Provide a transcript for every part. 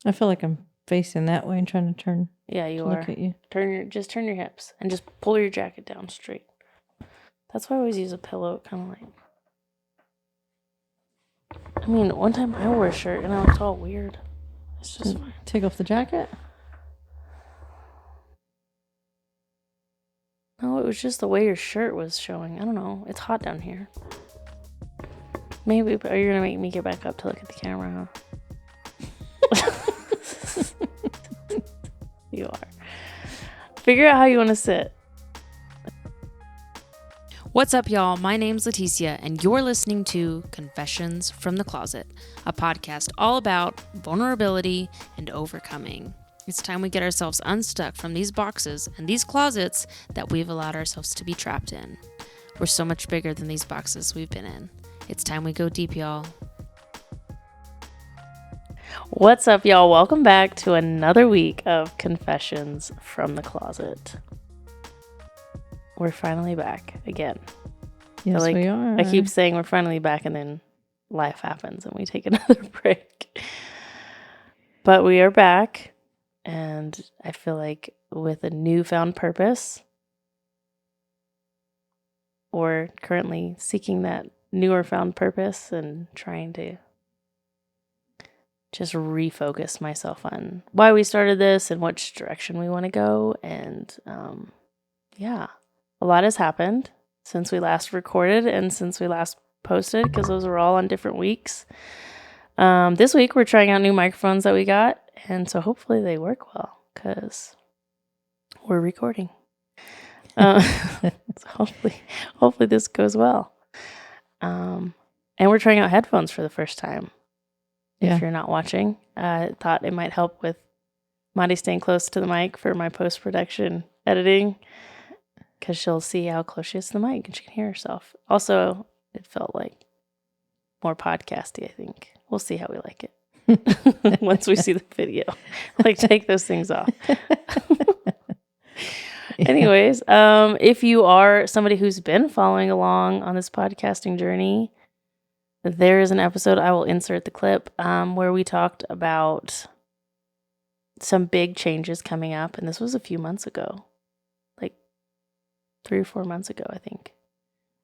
I feel like I'm facing that way and trying to turn. Yeah, you to are. Look at you. Turn your hips and just pull your jacket down straight. That's why I always use a pillow, kind of like. I mean, one time I wore a shirt and I looked all weird. It's just fine. Take off the jacket. No, it was just the way your shirt was showing. I don't know. It's hot down here. Maybe, but are you gonna make me get back up to look at the camera, huh? You are. Figure out how you want to sit. What's up, y'all? My name's Leticia, and you're listening to Confessions from the Closet, a podcast all about vulnerability and overcoming. It's time we get ourselves unstuck from these boxes and these closets that we've allowed ourselves to be trapped in. We're so much bigger than these boxes we've been in. It's time we go deep, y'all. What's up, y'all? Welcome back to another week of Confessions from the Closet. We're finally back again. Yes, we are. I keep saying we're finally back, and then life happens and we take another break. But we are back, and I feel like with a newfound purpose, or currently seeking that newer found purpose and trying to just refocus myself on why we started this and which direction we want to go. And yeah, a lot has happened since we last recorded and since we last posted, because those were all on different weeks. This week we're trying out new microphones that we got, and so hopefully they work well because we're recording. So hopefully this goes well. And we're trying out headphones for the first time. Yeah. If you're not watching, I thought it might help with Maddie staying close to the mic for my post-production editing, because she'll see how close she is to the mic and she can hear herself. Also, it felt like more podcasty, I think. We'll see how we like it once we see the video. Like, take those things off. Anyways, if you are somebody who's been following along on this podcasting journey, there is an episode, I will insert the clip, where we talked about some big changes coming up. And this was a few months ago, like 3 or 4 months ago, I think,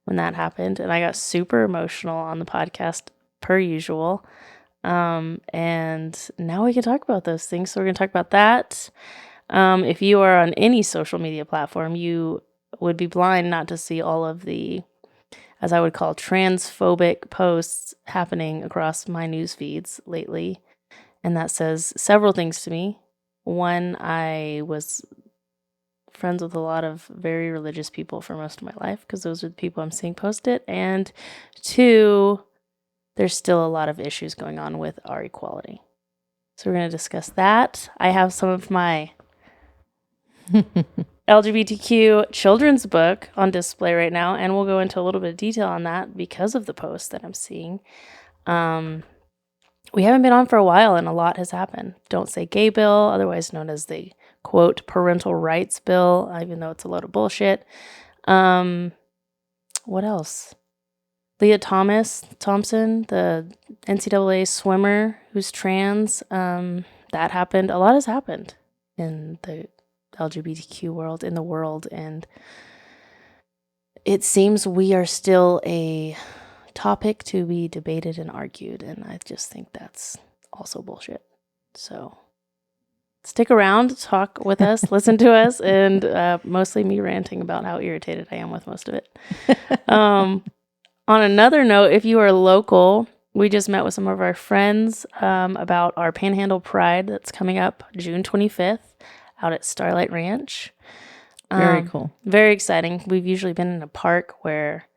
when that happened. And I got super emotional on the podcast per usual. And now we can talk about those things. So we're going to talk about that. If you are on any social media platform, you would be blind not to see all of the, as I would call, transphobic posts happening across my news feeds lately. And that says several things to me. One, I was friends with a lot of very religious people for most of my life, because those are the people I'm seeing post it. And two, there's still a lot of issues going on with our equality. So we're going to discuss that. I have some of my LGBTQ children's book on display right now, and we'll go into a little bit of detail on that because of the post that I'm seeing. We haven't been on for a while, and a lot has happened. Don't Say Gay bill, otherwise known as the, quote, parental rights bill, even though it's a load of bullshit. What else? Leah Thompson, the NCAA swimmer who's trans, that happened. A lot has happened in the LGBTQ world, in the world, and it seems we are still a topic to be debated and argued, and I just think that's also bullshit. So stick around, talk with us, listen to us, and mostly me ranting about how irritated I am with most of it. On another note, if you are local, we just met with some of our friends about our Panhandle Pride that's coming up June 25th out at Starlight Ranch. Very cool. Very exciting. We've usually been in a park where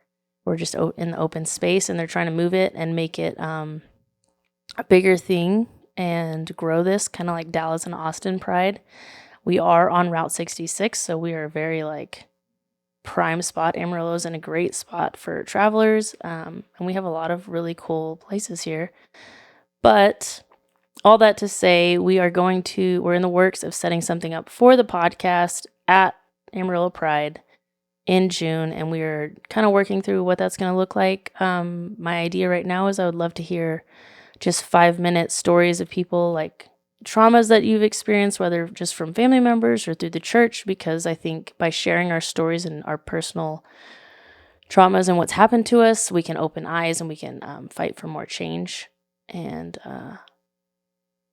we're just in the open space, and they're trying to move it and make it a bigger thing and grow this, kind of like Dallas and Austin Pride. We are on Route 66, so we are very prime spot. Amarillo's in a great spot for travelers, and we have a lot of really cool places here. But all that to say, we're in the works of setting something up for the podcast at Amarillo Pride in June, and we're kind of working through what that's going to look like. My idea right now is I would love to hear just 5-minute stories of people traumas that you've experienced, whether just from family members or through the church, because I think by sharing our stories and our personal traumas and what's happened to us, we can open eyes and we can fight for more change. And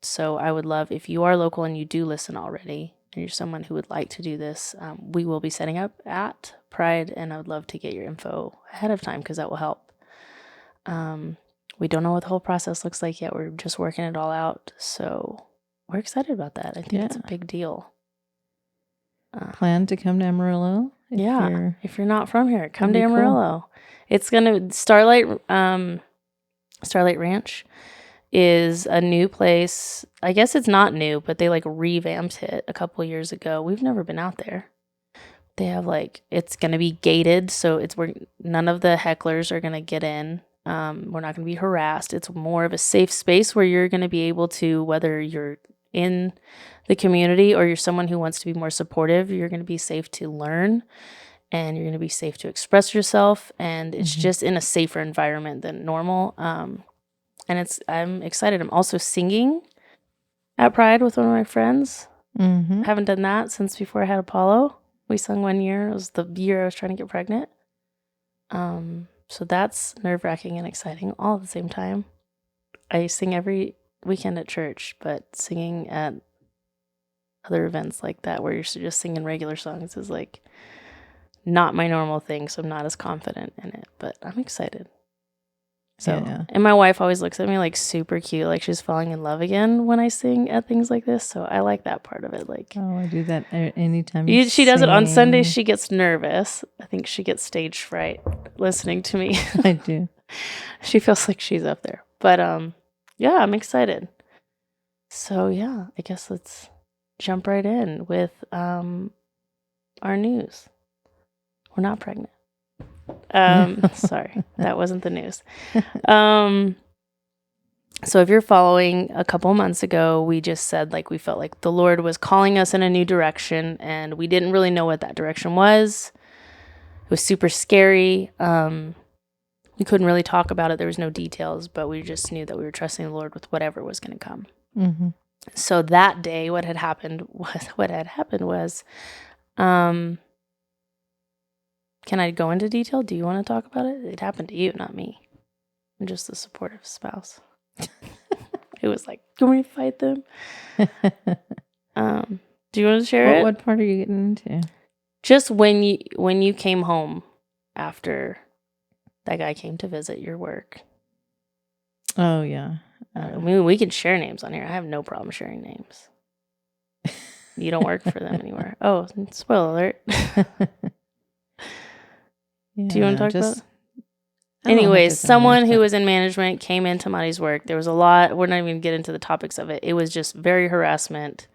so I would love, if you are local and you do listen already, and you're someone who would like to do this, we will be setting up at Pride, and I would love to get your info ahead of time because that will help. We don't know what the whole process looks like yet. We're just working it all out. So we're excited about that. I think it's a big deal. Plan to come to Amarillo. If you're not from here, come to Amarillo. Cool. It's gonna Starlight Ranch is a new place. I guess it's not new, but they like revamped it a couple of years ago. We've never been out there. They have it's gonna be gated, so it's where none of the hecklers are gonna get in. We're not gonna be harassed. It's more of a safe space where you're gonna be able to, whether you're in the community or you're someone who wants to be more supportive, you're going to be safe to learn and you're going to be safe to express yourself, and it's just in a safer environment than normal. And I'm excited. I'm also singing at Pride with one of my friends. I haven't done that since before I had Apollo. We sung one year. It was the year I was trying to get pregnant. So that's nerve-wracking and exciting all at the same time. I sing every weekend at church, but singing at other events like that where you're just singing regular songs is not my normal thing, so I'm not as confident in it, but I'm excited. So, and my wife always looks at me super cute, like she's falling in love again when I sing at things like this, so I like that part of it. I do that anytime she does it on Sundays. She gets nervous. I think she gets stage fright listening to me. I do. She feels like she's up there, but yeah, I'm excited. So yeah, I guess let's jump right in with our news. We're not pregnant. Sorry, that wasn't the news. So if you're following, a couple months ago, we just said we felt like the Lord was calling us in a new direction, and we didn't really know what that direction was. It was super scary. We couldn't really talk about it. There was no details, but we just knew that we were trusting the Lord with whatever was going to come. So that day, what had happened was, can I go into detail? Do you want to talk about it? It happened to you, not me. I'm just the supportive spouse. It was like, can we fight them? Do you want to share it? What part are you getting into? Just when you came home after that guy came to visit your work. Oh, yeah. I mean, we can share names on here. I have no problem sharing names. You don't work for them anymore. Oh, spoiler alert. Do you want to talk about it? Anyways, someone who was in management came into Mari's work. There was a lot. We're not even going to get into the topics of it. It was just very harassment.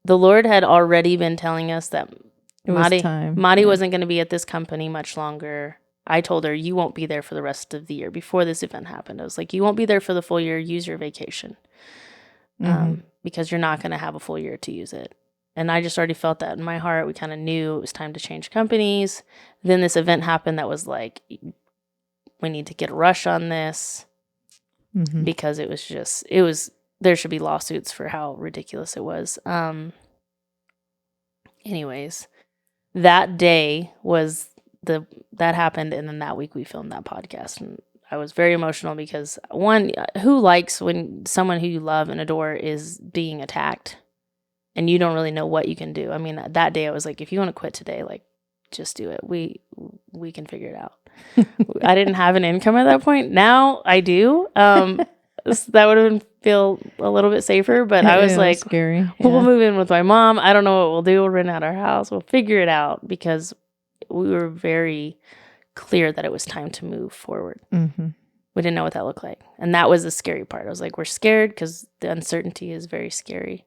The Lord had already been telling us that Mari wasn't going to be at this company much longer. I told her, you won't be there for the rest of the year. Before this event happened, I was like, you won't be there for the full year. Use your vacation. Because you're not going to have a full year to use it. And I just already felt that in my heart. We kind of knew it was time to change companies. Then this event happened that was like, we need to get a rush on this because there should be lawsuits for how ridiculous it was. Anyways, that day that happened. And then that week we filmed that podcast, and I was very emotional because one, who likes when someone who you love and adore is being attacked and you don't really know what you can do. I mean, that day I was like, if you want to quit today, just do it. We can figure it out. I didn't have an income at that point. Now I do. That would have feel a little bit safer, but I was like, scary. Yeah. We'll move in with my mom. I don't know what we'll do. We'll rent out our house. We'll figure it out, because we were very clear that it was time to move forward. We didn't know what that looked like. And that was the scary part. I was like, we're scared because the uncertainty is very scary.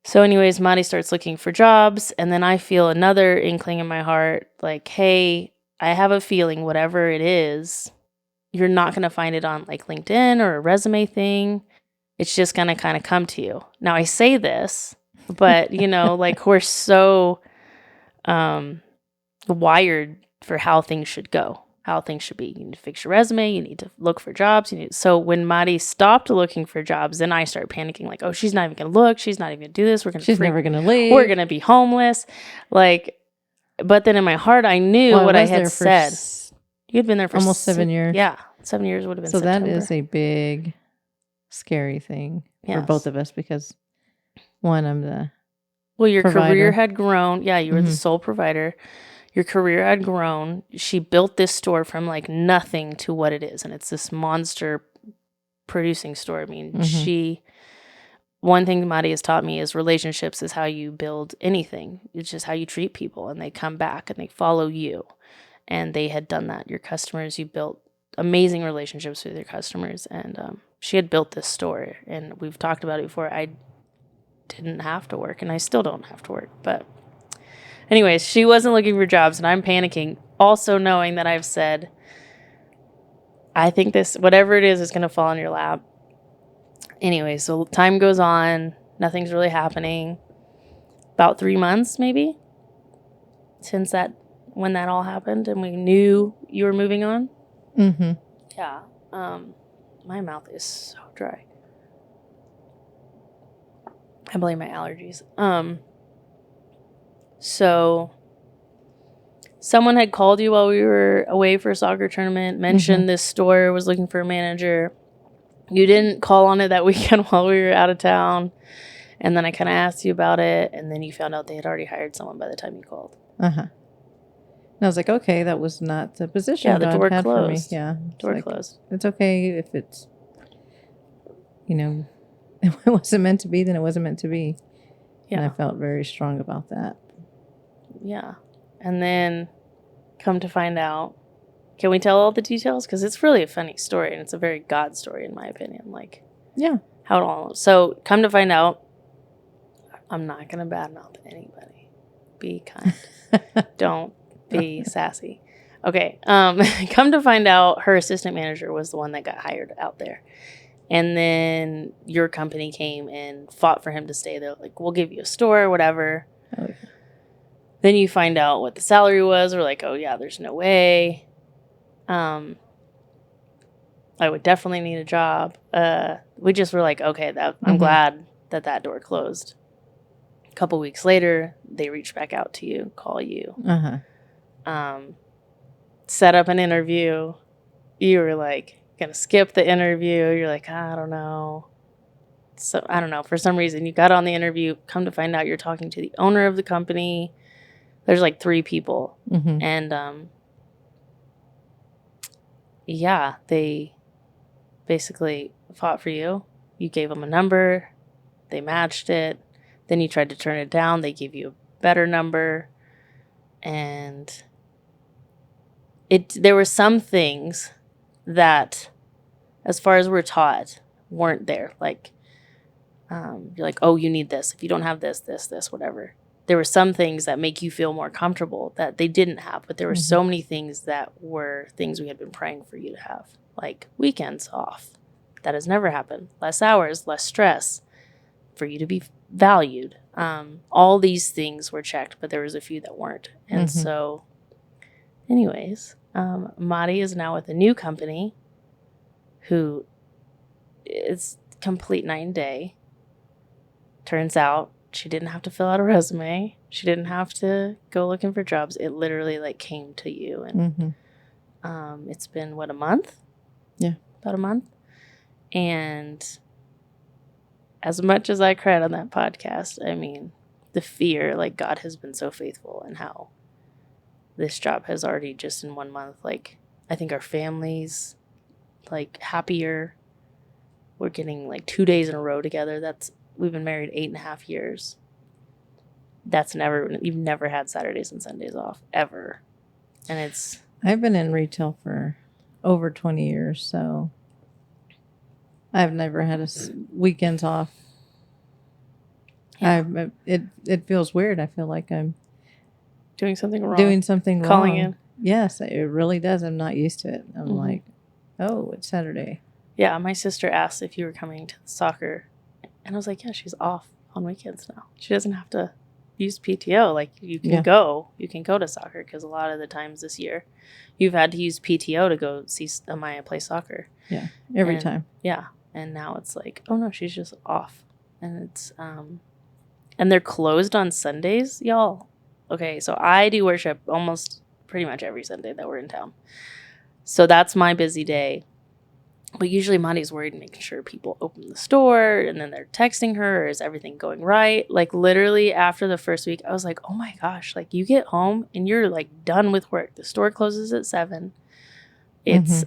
So anyways, Mari starts looking for jobs, and then I feel another inkling in my heart, like, hey, I have a feeling whatever it is, you're not going to find it on LinkedIn or a resume thing. It's just going to kind of come to you. Now I say this, but we're so wired for how things should go, how things should be. You need to fix your resume. You need to look for jobs. So when Madi stopped looking for jobs, then I started panicking like, oh, she's not even going to look. She's not even going to do this. She's never going to leave. We're going to be homeless. Like, but then in my heart, I knew what I had said. You had been there for almost 7 years. Yeah. 7 years would have been So September. that is a big, scary thing for Yes. both of us because, one, I'm the your provider. Career had grown. Yeah, you were the sole provider. Your career had grown. She built this store from like nothing to what it is. And it's this monster producing store. I mean, one thing Madi has taught me is relationships is how you build anything. It's just how you treat people, and they come back and they follow you. And they had done that. Your customers, you built amazing relationships with your customers. And she had built this store, and we've talked about it before. I didn't have to work, and I still don't have to work. But anyways, she wasn't looking for jobs, and I'm panicking. Also knowing that I've said, I think this, whatever it is going to fall in your lap. Anyway, so time goes on. Nothing's really happening. About 3 months, maybe, since when that all happened, and we knew you were moving on. Mm-hmm. Yeah. My mouth is so dry. I blame my allergies. So someone had called you while we were away for a soccer tournament, mentioned this store was looking for a manager. You didn't call on it that weekend while we were out of town. And then I kind of asked you about it, and then you found out they had already hired someone by the time you called. Uh-huh. And I was like, okay, that was not the position the God door had closed. for me. Yeah. Door closed. It's okay if it's, it wasn't meant to be, then it wasn't meant to be. Yeah. And I felt very strong about that. Yeah. And then come to find out, can we tell all the details? Because it's really a funny story, and it's a very God story, in my opinion. Like, yeah. How it all. So come to find out, I'm not going to badmouth anybody. Be kind. Don't be sassy. Okay. Come to find out, her assistant manager was the one that got hired out there. And then your company came and fought for him to stay there. Like, we'll give you a store, whatever. Oh, yeah. Then you find out what the salary was. We're like, oh, yeah, there's no way. I would definitely need a job. We just were like, okay, I'm glad that door closed. A couple weeks later, they reached back out to you, call you. Set up an interview. You were like, gonna skip the interview. You're like, I don't know. So I don't know. For some reason, you got on the interview. Come to find out, you're talking to the owner of the company. There's like 3 people, and yeah, they basically fought for you. You gave them a number. They matched it. Then you tried to turn it down. They gave you a better number, and there were some things that, as far as we're taught, weren't there. Like, you're like, oh, you need this. If you don't have this, whatever. There were some things that make you feel more comfortable that they didn't have, but there were so many things that were things we had been praying for you to have, like weekends off. That has never happened. Less hours, less stress, for you to be valued. All these things were checked, but there was a few that weren't. And so, anyways, Madi is now with a new company who is complete 9-day. Turns out she didn't have to fill out a resume. She didn't have to go looking for jobs. It literally like came to you. And it's been, what, a month? Yeah. About a month. And as much as I cried on that podcast, I mean, the fear, like, God has been so faithful, and how this job has already, just in 1 month, like, I think our family's like happier. We're getting like 2 days in a row together. We've been married 8.5 years. You've never had Saturdays and Sundays off, ever. And I've been in retail for over 20 years, so I've never had weekends off. Yeah. It feels weird. I feel like I'm doing something wrong. Calling in. Yes, it really does. I'm not used to it. I'm like, oh, it's Saturday. Yeah, my sister asked if you were coming to the soccer, and I was like, yeah, she's off on weekends now. She doesn't have to use PTO. Like you can go to soccer, because a lot of the times this year you've had to use PTO to go see Amaya play soccer. Yeah, every time. Yeah, and now it's like, oh no, she's just off, and it's and they're closed on Sundays, y'all. Okay, so I do worship almost pretty much every Sunday that we're in town, so that's my busy day. But usually Monty's worried, making sure people open the store, and then they're texting her, is everything going right? Like literally after the first week, I was like, oh my gosh, like you get home and you're like done with work. The store closes at 7. It's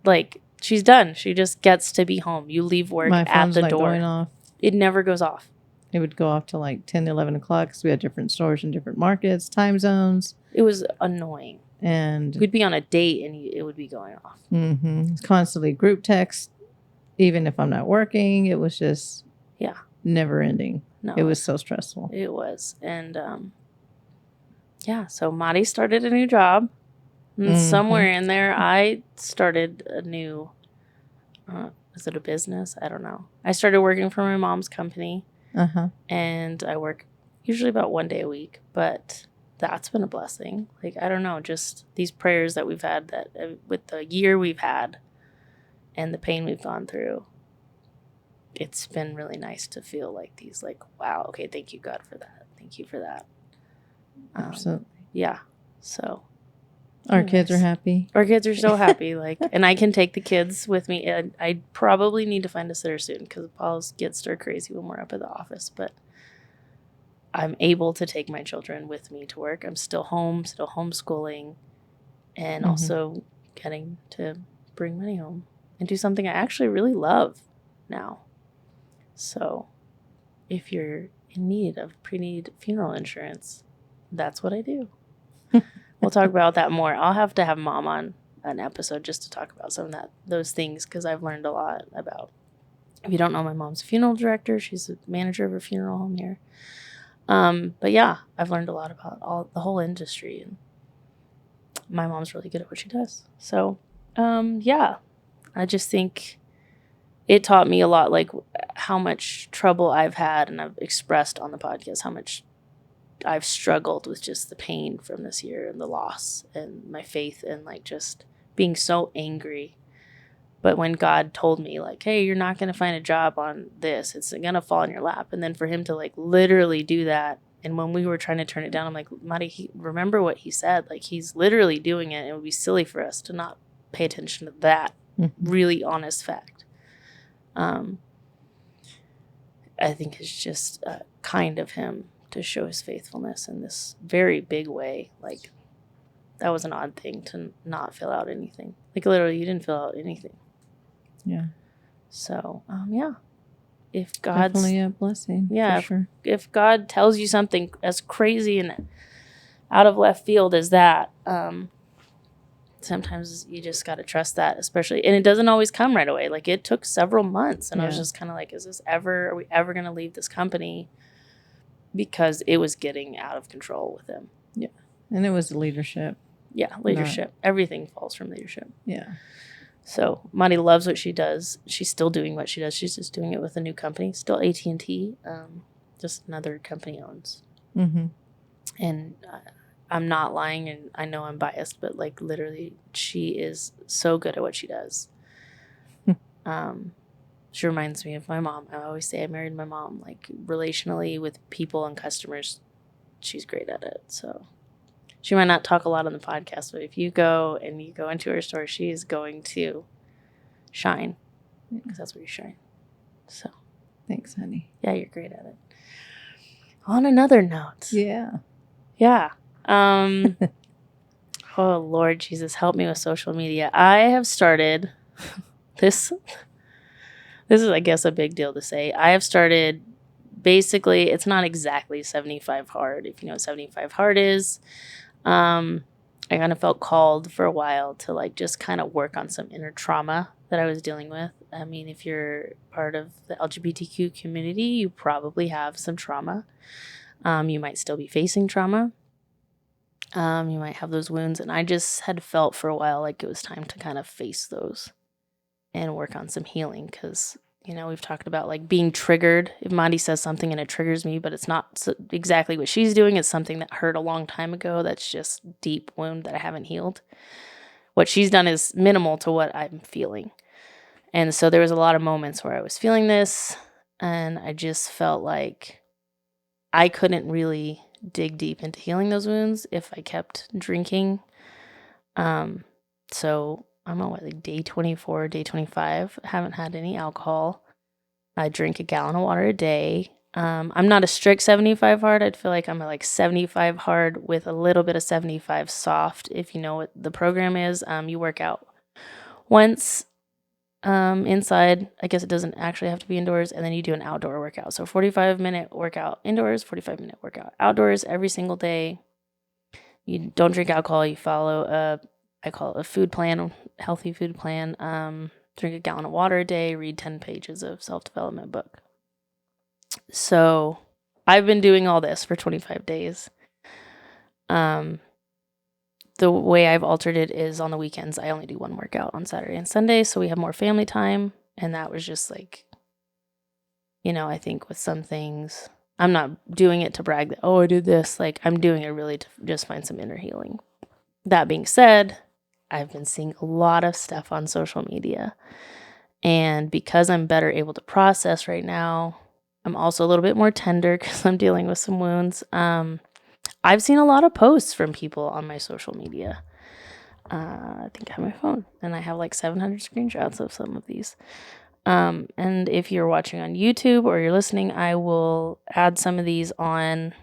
like she's done. She just gets to be home. You leave work My at phone's the not door. going off. It never goes off. It would go off to like 10, 11 o'clock because we had different stores in different markets, time zones. It was annoying. And we'd be on a date and it would be going off. It's constantly group text, even if I'm not working. It was just never ending. No, it was so stressful. It was. And so Madi started a new job. And somewhere in there, I started a new, is it a business? I don't know. I started working for my mom's company. And I work usually about 1 day a week, but that's been a blessing. Like, I don't know, just these prayers that we've had, that with the year we've had and the pain we've gone through, it's been really nice to feel like these, like, wow, okay, thank you, God, for that. Thank you for that. Absolutely. Yeah. So our kids are happy. Our kids are so happy. Like, and I can take the kids with me. And I probably need to find a sitter soon, because Paul's get stir crazy when we're up at the office. But I'm able to take my children with me to work. I'm still home, still homeschooling, and also getting to bring money home and do something I actually really love now. So if you're in need of pre-need funeral insurance, that's what I do. We'll talk about that more. I'll have to have Mom on an episode just to talk about some of those things, because I've learned a lot about. If you don't know, my mom's a funeral director. She's a manager of a funeral home here. But yeah, I've learned a lot about the whole industry, and my mom's really good at what she does. So, I just think it taught me a lot, like how much trouble I've had, and I've expressed on the podcast how much I've struggled with just the pain from this year and the loss and my faith, and like just being so angry. But when God told me, like, hey, you're not going to find a job on this, it's going to fall in your lap. And then for him to like literally do that. And when we were trying to turn it down, I'm like, Madi, remember what he said. Like, he's literally doing it. It would be silly for us to not pay attention to that really honest fact. I think it's just kind of him to show his faithfulness in this very big way. Like, that was an odd thing to not fill out anything. Like, literally, you didn't fill out anything. Yeah. So, if God's definitely a blessing. Yeah. For sure. If God tells you something as crazy and out of left field as that, sometimes you just got to trust that, especially, and it doesn't always come right away. Like, it took several months, and I was just kind of like, are we ever going to leave this company? Because it was getting out of control with him. Yeah. And it was leadership. Yeah. Leadership. Everything falls from leadership. Yeah. So Madi loves what she does. She's still doing what she does. She's just doing it with a new company. Still AT&T. Just another company owns. And I'm not lying, and I know I'm biased, but like literally she is so good at what she does. She reminds me of my mom. I always say I married my mom. Like, relationally with people and customers, she's great at it. So she might not talk a lot on the podcast, but if you go into her store, she is going to shine, because that's where you shine. So thanks, honey. Yeah, you're great at it. On another note. Yeah. Oh, Lord Jesus, help me with social media. I have started this. This is, I guess, a big deal to say. I have started, basically, it's not exactly 75 hard. If you know what 75 hard is, I kind of felt called for a while to like just kind of work on some inner trauma that I was dealing with. I mean, if you're part of the LGBTQ community, you probably have some trauma. You might still be facing trauma. You might have those wounds. And I just had felt for a while like it was time to kind of face those and work on some healing, because we've talked about like being triggered. If Monty says something and it triggers me, but it's not exactly what she's doing, it's something that hurt a long time ago. That's just deep wound that I haven't healed. What she's done is minimal to what I'm feeling. And so there was a lot of moments where I was feeling this, and I just felt like I couldn't really dig deep into healing those wounds if I kept drinking. So I'm on like day 24, day 25. I haven't had any alcohol. I drink a gallon of water a day. I'm not a strict 75 hard. I'd feel like I'm like 75 hard with a little bit of 75 soft. If you know what the program is, you work out once inside. I guess it doesn't actually have to be indoors, and then you do an outdoor workout. So 45-minute workout indoors, 45-minute workout outdoors every single day. You don't drink alcohol. You follow I call it a food plan, healthy food plan. Drink a gallon of water a day, read 10 pages of self-development book. So I've been doing all this for 25 days. The way I've altered it is on the weekends, I only do one workout on Saturday and Sunday. So we have more family time. And that was just like, I think with some things, I'm not doing it to brag that, I did this. Like, I'm doing it really to just find some inner healing. That being said, I've been seeing a lot of stuff on social media. And because I'm better able to process right now, I'm also a little bit more tender because I'm dealing with some wounds. I've seen a lot of posts from people on my social media. I think I have my phone, and I have like 700 screenshots of some of these. And if you're watching on YouTube or you're listening, I will add some of these on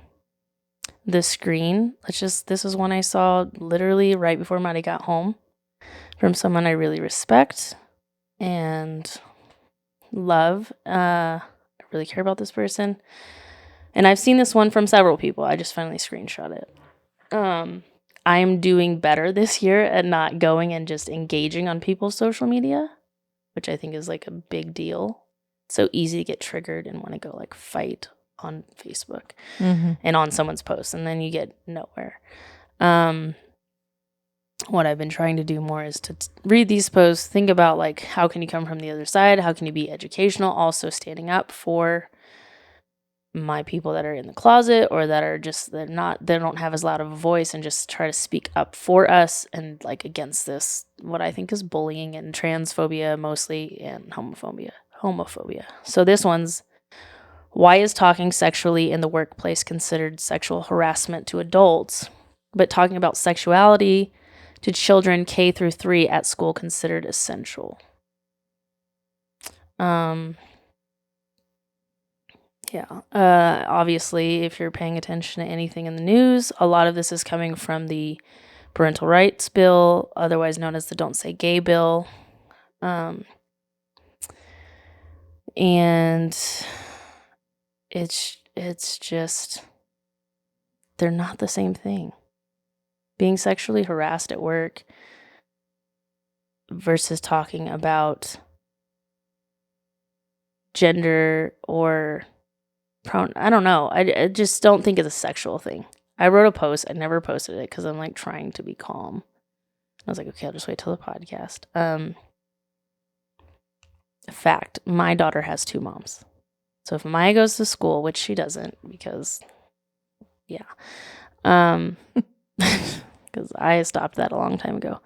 the screen. This is one I saw literally right before Maddie got home from someone I really respect and love. I really care about this person. And I've seen this one from several people. I just finally screenshot it. I am doing better this year at not going and just engaging on people's social media, which I think is like a big deal. It's so easy to get triggered and want to go like fight on Facebook and on someone's post, and then you get nowhere. What I've been trying to do more is to read these posts, think about like, how can you come from the other side? How can you be educational? Also standing up for my people that are in the closet or that are just, they don't have as loud of a voice, and just try to speak up for us and like against this, what I think is bullying and transphobia mostly, and homophobia. So this one's, why is talking sexually in the workplace considered sexual harassment to adults, but talking about sexuality to children K through 3 at school considered essential? Obviously, if you're paying attention to anything in the news, a lot of this is coming from the parental rights bill, otherwise known as the Don't Say Gay bill. And it's just, they're not the same thing. Being sexually harassed at work versus talking about gender or I don't know. I just don't think it's a sexual thing. I wrote a post. I never posted it because I'm like trying to be calm. I was like, okay, I'll just wait till the podcast. Fact, my daughter has 2 moms. So if Maya goes to school, which she doesn't, because because I stopped that a long time ago.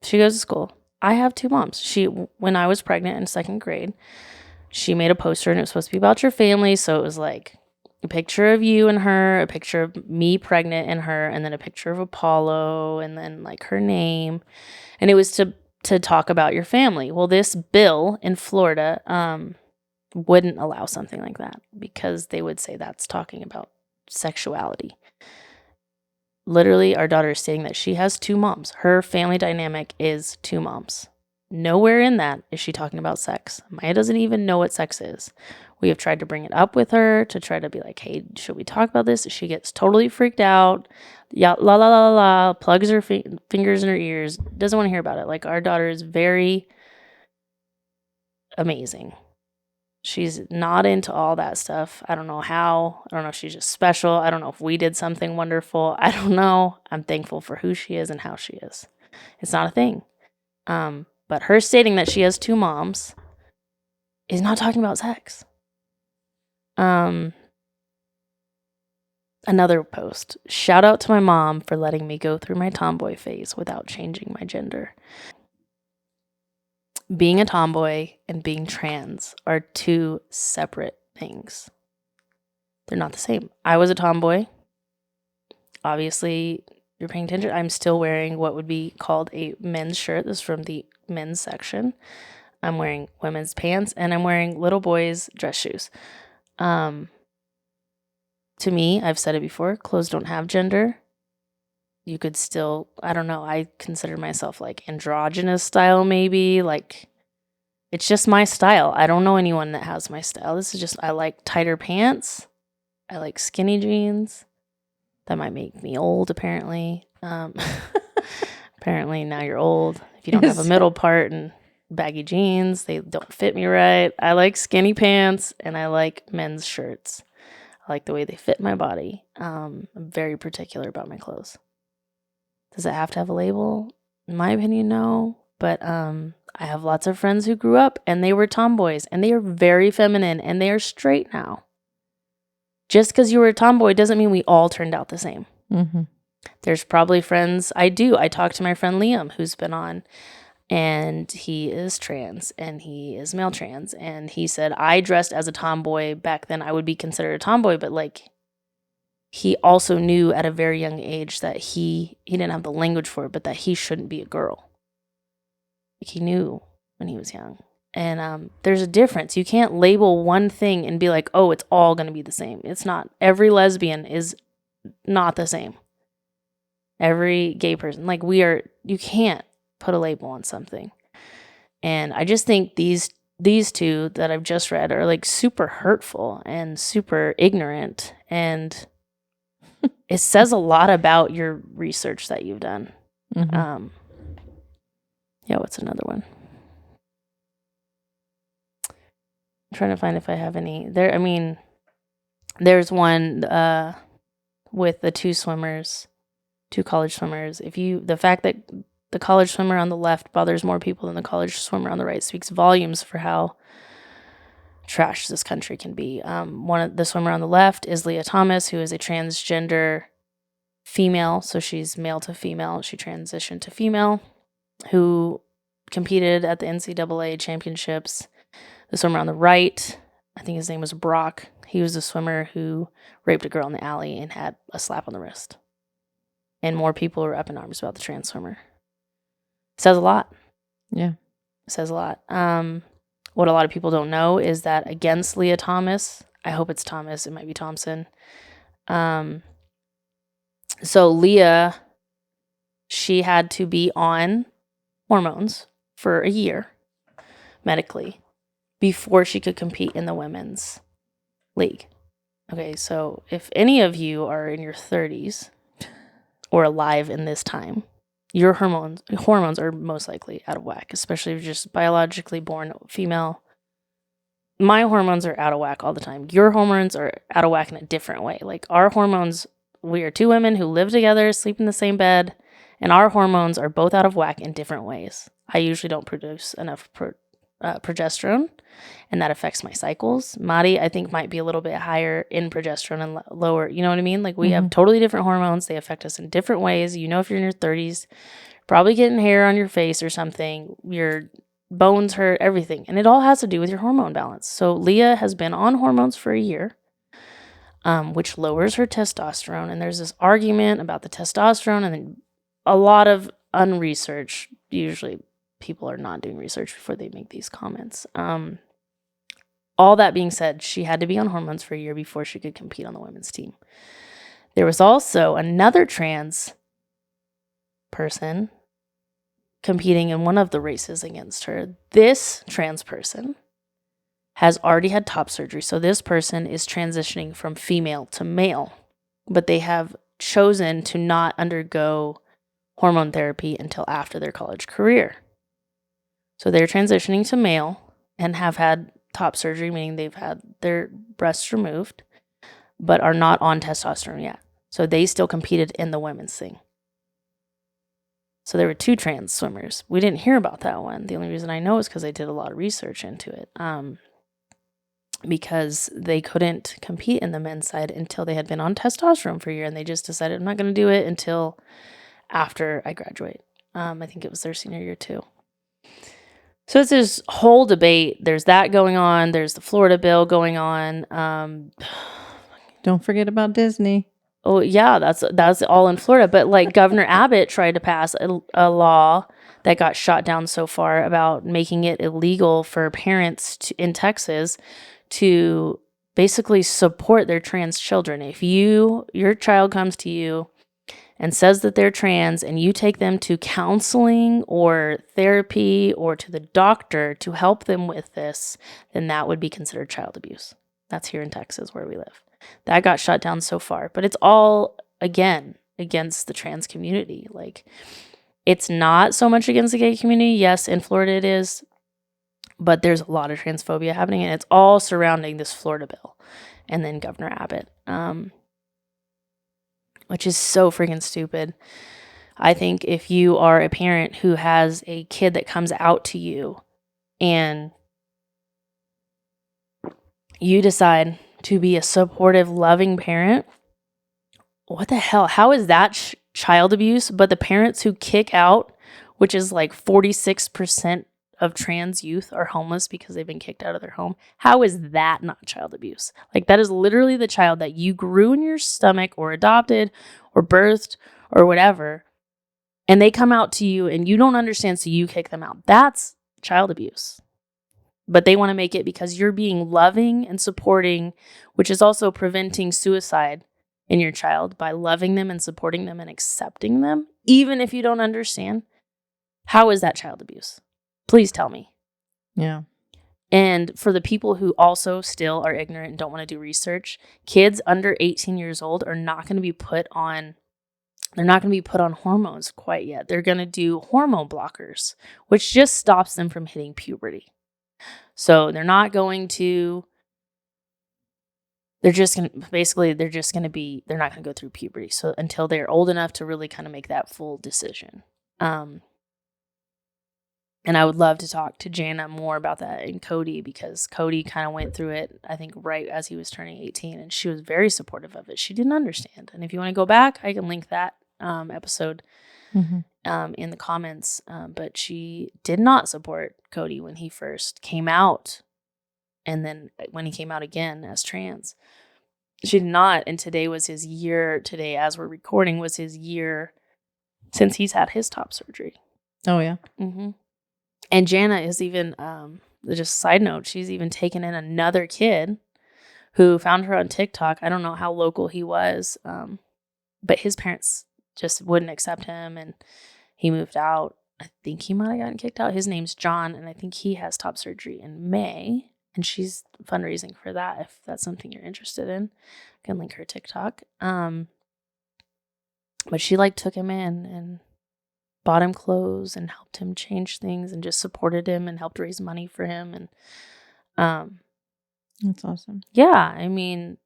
She goes to school. I have 2 moms. When I was pregnant in 2nd grade, she made a poster, and it was supposed to be about your family. So it was like a picture of you and her, a picture of me pregnant and her, and then a picture of Apollo, and then like her name. And it was to talk about your family. Well, this bill in Florida wouldn't allow something like that, because they would say that's talking about sexuality. Literally, our daughter is stating that she has 2 moms. Her family dynamic is 2 moms. Nowhere in that is she talking about sex. Maya doesn't even know what sex is. We have tried to bring it up with her to try to be like, hey, should we talk about this? She gets totally freaked out. Yeah, la la la la, plugs her fingers in her ears. Doesn't want to hear about it. Like, our daughter is very amazing. She's not into all that stuff. I don't know how. I don't know if she's just special. I don't know if we did something wonderful. I don't know. I'm thankful for who she is and how she is. It's not a thing. But her stating that she has 2 moms is not talking about sex. Another post. Shout out to my mom for letting me go through my tomboy phase without changing my gender. Being a tomboy and being trans are 2 separate things. They're not the same. I was a tomboy. Obviously, you're paying attention. I'm still wearing what would be called a men's shirt. This is from the men's section. I'm wearing women's pants, and I'm wearing little boys' dress shoes. To me, I've said it before, clothes don't have gender. You could still, I don't know, I consider myself like androgynous style maybe. Like, it's just my style. I don't know anyone that has my style. This is just, I like tighter pants. I like skinny jeans. That might make me old, apparently. Apparently, now you're old. If you don't have a middle part and baggy jeans, they don't fit me right. I like skinny pants, and I like men's shirts. I like the way they fit my body. I'm very particular about my clothes. Does it have to have a label? In my opinion, no. But I have lots of friends who grew up and they were tomboys, and they are very feminine, and they are straight now. Just because you were a tomboy doesn't mean we all turned out the same. Mm-hmm. There's probably friends. I talked to my friend Liam, who's been on, and he is trans, and he is male trans. And he said, I dressed as a tomboy back then. I would be considered a tomboy, but like, he also knew at a very young age that he didn't have the language for it, but that he shouldn't be a girl. Like, he knew when he was young. And there's a difference. You can't label one thing and be like, oh, it's all going to be the same. It's not. Every lesbian is not the same. Every gay person. Like, you can't put a label on something. And I just think these 2 that I've just read are like super hurtful and super ignorant. And it says a lot about your research that you've done. Mm-hmm. Yeah, what's another one? I'm trying to find if I have any. There's one with the 2 swimmers, 2 college swimmers. The fact that the college swimmer on the left bothers more people than the college swimmer on the right speaks volumes for how trash this country can be. One of the swimmer on the left is Leah Thomas, who is a transgender female. So she's male to female. She transitioned to female, who competed at the NCAA championships. The swimmer on the right, I think his name was Brock. He was a swimmer who raped a girl in the alley and had a slap on the wrist. And more people were up in arms about the trans swimmer. Says a lot. Yeah. Says a lot. What a lot of people don't know is that against Leah Thomas, I hope it's Thomas, it might be Thompson. So Leah, she had to be on hormones for a year medically before she could compete in the women's league. Okay, so if any of you are in your 30s or alive in this time, your hormones are most likely out of whack, especially if you're just biologically born female. My hormones are out of whack all the time. Your hormones are out of whack in a different way. Like, our hormones, we are 2 women who live together, sleep in the same bed, and our hormones are both out of whack in different ways. I usually don't produce enough progesterone, and that affects my cycles. Madi, I think, might be a little bit higher in progesterone and lower. You know what I mean? Like, we have totally different hormones. They affect us in different ways. You know, if you're in your 30s, probably getting hair on your face or something, your bones hurt, everything. And it all has to do with your hormone balance. So Leah has been on hormones for a year, which lowers her testosterone. And there's this argument about the testosterone, and then a lot of unresearched, usually people are not doing research before they make these comments. All that being said, she had to be on hormones for a year before she could compete on the women's team. There was also another trans person competing in one of the races against her. This trans person has already had top surgery. So this person is transitioning from female to male, but they have chosen to not undergo hormone therapy until after their college career. So they're transitioning to male and have had top surgery, meaning they've had their breasts removed, but are not on testosterone yet. So they still competed in the women's thing. So there were 2 trans swimmers. We didn't hear about that one. The only reason I know is because I did a lot of research into it. Because they couldn't compete in the men's side until they had been on testosterone for a year, and they just decided, I'm not going to do it until after I graduate. I think it was their senior year too. So it's this whole debate. There's that going on. There's the Florida bill going on. Don't forget about Disney. Oh yeah, that's all in Florida. But like Governor Abbott tried to pass a law that got shot down so far about making it illegal for parents in Texas to basically support their trans children. If your child comes to you and says that they're trans and you take them to counseling or therapy or to the doctor to help them with this, then that would be considered child abuse. That's here in Texas where we live. That got shut down so far, but it's all, again, against the trans community. Like, it's not so much against the gay community. Yes, in Florida it is, but there's a lot of transphobia happening, and it's all surrounding this Florida bill and then Governor Abbott, which is so freaking stupid. I think if you are a parent who has a kid that comes out to you and you decide to be a supportive, loving parent, what the hell? How is that child abuse? But the parents who kick out, which is like 46% of trans youth are homeless because they've been kicked out of their home. How is that not child abuse? Like, that is literally the child that you grew in your stomach or adopted or birthed or whatever, and they come out to you and you don't understand, so you kick them out. That's child abuse. But they want to make it because you're being loving and supporting, which is also preventing suicide in your child by loving them and supporting them and accepting them, even if you don't understand. How is that child abuse? Please tell me. Yeah. And for the people who also still are ignorant and don't want to do research, kids under 18 years old are not going to be put on, they're not going to be put on hormones quite yet. They're going to do hormone blockers, which just stops them from hitting puberty. So they're not going to, they're not going to go through puberty. So until they're old enough to really kind of make that full decision. And I would love to talk to Jana more about that and Cody, because Cody kind of went through it, I think, right as he was turning 18, and she was very supportive of it. She didn't understand. And if you want to go back, I can link that episode in the comments. But she did not support Cody when he first came out. And then when he came out again as trans, she did not. And today was his year. Today, as we're recording, was his year since he's had his top surgery. Oh, yeah. Mm-hmm. And Jana is even, just a side note, she's even taken in another kid who found her on TikTok. I don't know how local he was, but his parents just wouldn't accept him, and he moved out. I think he might have gotten kicked out. His name's John, and I think he has top surgery in May, and she's fundraising for that if that's something you're interested in. I can link her TikTok. But she took him in and bought him clothes and helped him change things and just supported him and helped raise money for him. And that's awesome. Yeah, I mean,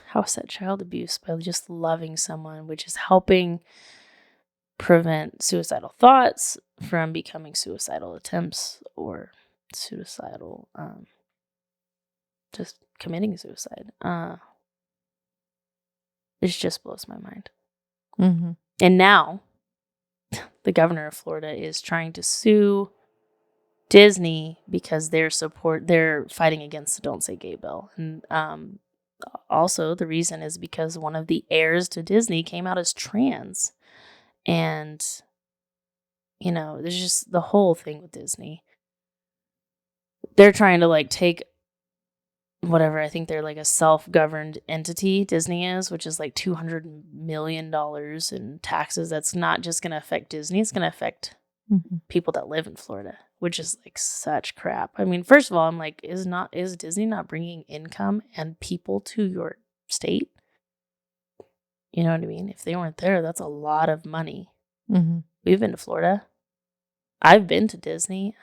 how is that child abuse? By just loving someone, which is helping prevent suicidal thoughts from becoming suicidal attempts or suicidal, just committing suicide. It just blows my mind. Mm-hmm. And now the governor of Florida is trying to sue Disney because they're fighting against the Don't Say Gay bill. And also the reason is because one of the heirs to Disney came out as trans. And, there's just the whole thing with Disney. They're trying to take whatever, I think they're a self-governed entity, Disney is, which is $200 million in taxes. That's not just going to affect Disney. It's going to affect people that live in Florida, which is such crap. I mean, first of all, I'm is Disney not bringing income and people to your state? You know what I mean? If they weren't there, that's a lot of money. Mm-hmm. We've been to Florida. I've been to Disney.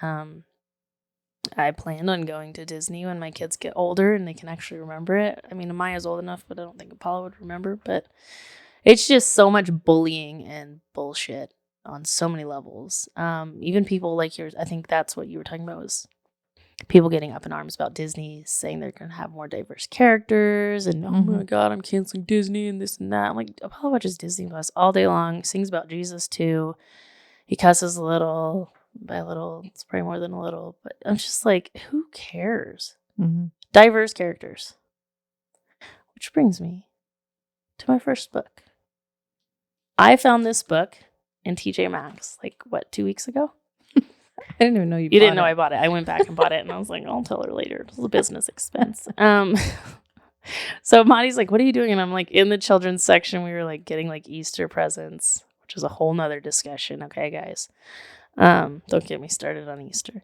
I plan on going to Disney when my kids get older and they can actually remember it. I mean, Amaya's old enough, but I don't think Apollo would remember. But it's just so much bullying and bullshit on so many levels. Even people like yours, I think that's what you were talking about, was people getting up in arms about Disney, saying they're going to have more diverse characters, and oh my God, I'm canceling Disney and this and that. I'm like, Apollo watches Disney Plus all day long, sings about Jesus too. He cusses a little, by a little, it's probably more than a little, but I'm just like, who cares? Diverse characters. Which brings me to my first book. I found this book in TJ Maxx, 2 weeks ago? I didn't even know you didn't know I bought it. I went back and bought it, and I was like, I'll tell her later. It was a business expense. So Monty's like, what are you doing? And I'm like, in the children's section, we were like getting like Easter presents, which is a whole nother discussion. Okay, guys. Don't get me started on Easter.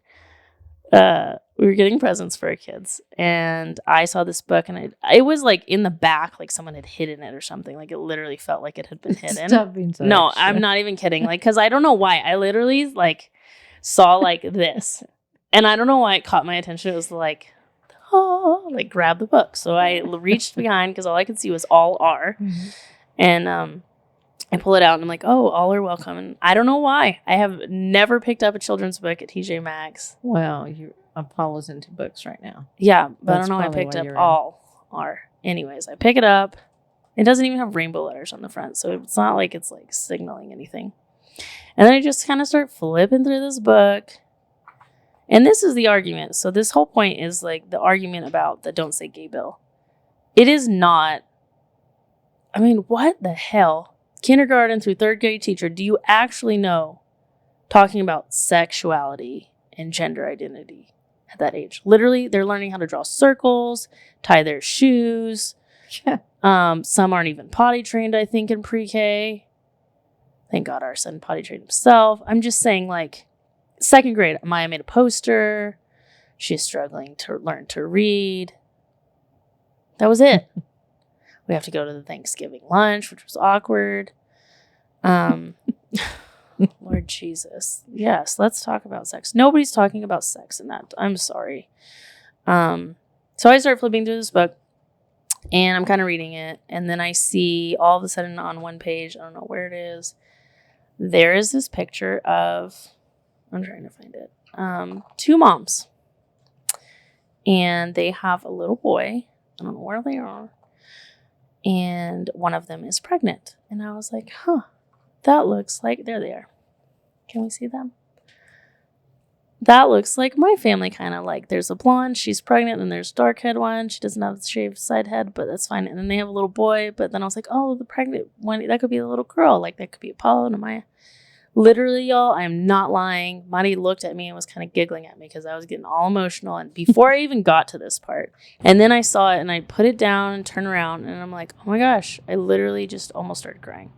We were getting presents for our kids, and I saw this book, and it was like in the back, like someone had hidden it or something. Like it literally felt like it had been hidden. Stop being so No, extra. I'm not even kidding. Like, because I don't know why. I literally like saw like this, and I don't know why it caught my attention. It was like, oh, like grab the book. So I reached behind because all I could see was all R, and I pull it out and I'm like, oh, all are welcome. And I don't know why. I have never picked up a children's book at TJ Maxx. Well, Apollo's into books right now. Yeah, but That's I don't know. I probably picked why up you're in. all R. Anyways, I pick it up. It doesn't even have rainbow letters on the front, so it's not like it's like signaling anything. And then I just kind of start flipping through this book. And this is the argument. So this whole point is like the argument about the Don't Say Gay bill. It is not. I mean, what the hell? Kindergarten through third grade teacher, do you actually know talking about sexuality and gender identity at that age? Literally, they're learning how to draw circles, tie their shoes. Yeah. Some aren't even potty trained, I think, in pre-K. Thank God our son potty trained himself. I'm just saying, like, second grade, Maya made a poster. She's struggling to learn to read. That was it. We have to go to the Thanksgiving lunch, which was awkward. Lord Jesus. Yes, let's talk about sex. Nobody's talking about sex in that. I'm sorry. So I start flipping through this book, and I'm kind of reading it, and then I see all of a sudden on one page, I don't know where it is, there is this picture of, I'm trying to find it, two moms. And they have a little boy. I don't know where they are. And one of them is pregnant. And I was like, that looks like, there they are. Can we see them? That looks like my family, kind of like there's a blonde, she's pregnant, and there's a dark head one. She doesn't have the shaved side head, but that's fine. And then they have a little boy, but then I was like, oh, the pregnant one, that could be a little girl. Like that could be Apollo and Amaya. Literally, y'all, I am not lying. Monty looked at me and was kind of giggling at me because I was getting all emotional. And before I even got to this part, and then I saw it and I put it down and turned around and I'm like, oh my gosh, I literally just almost started crying.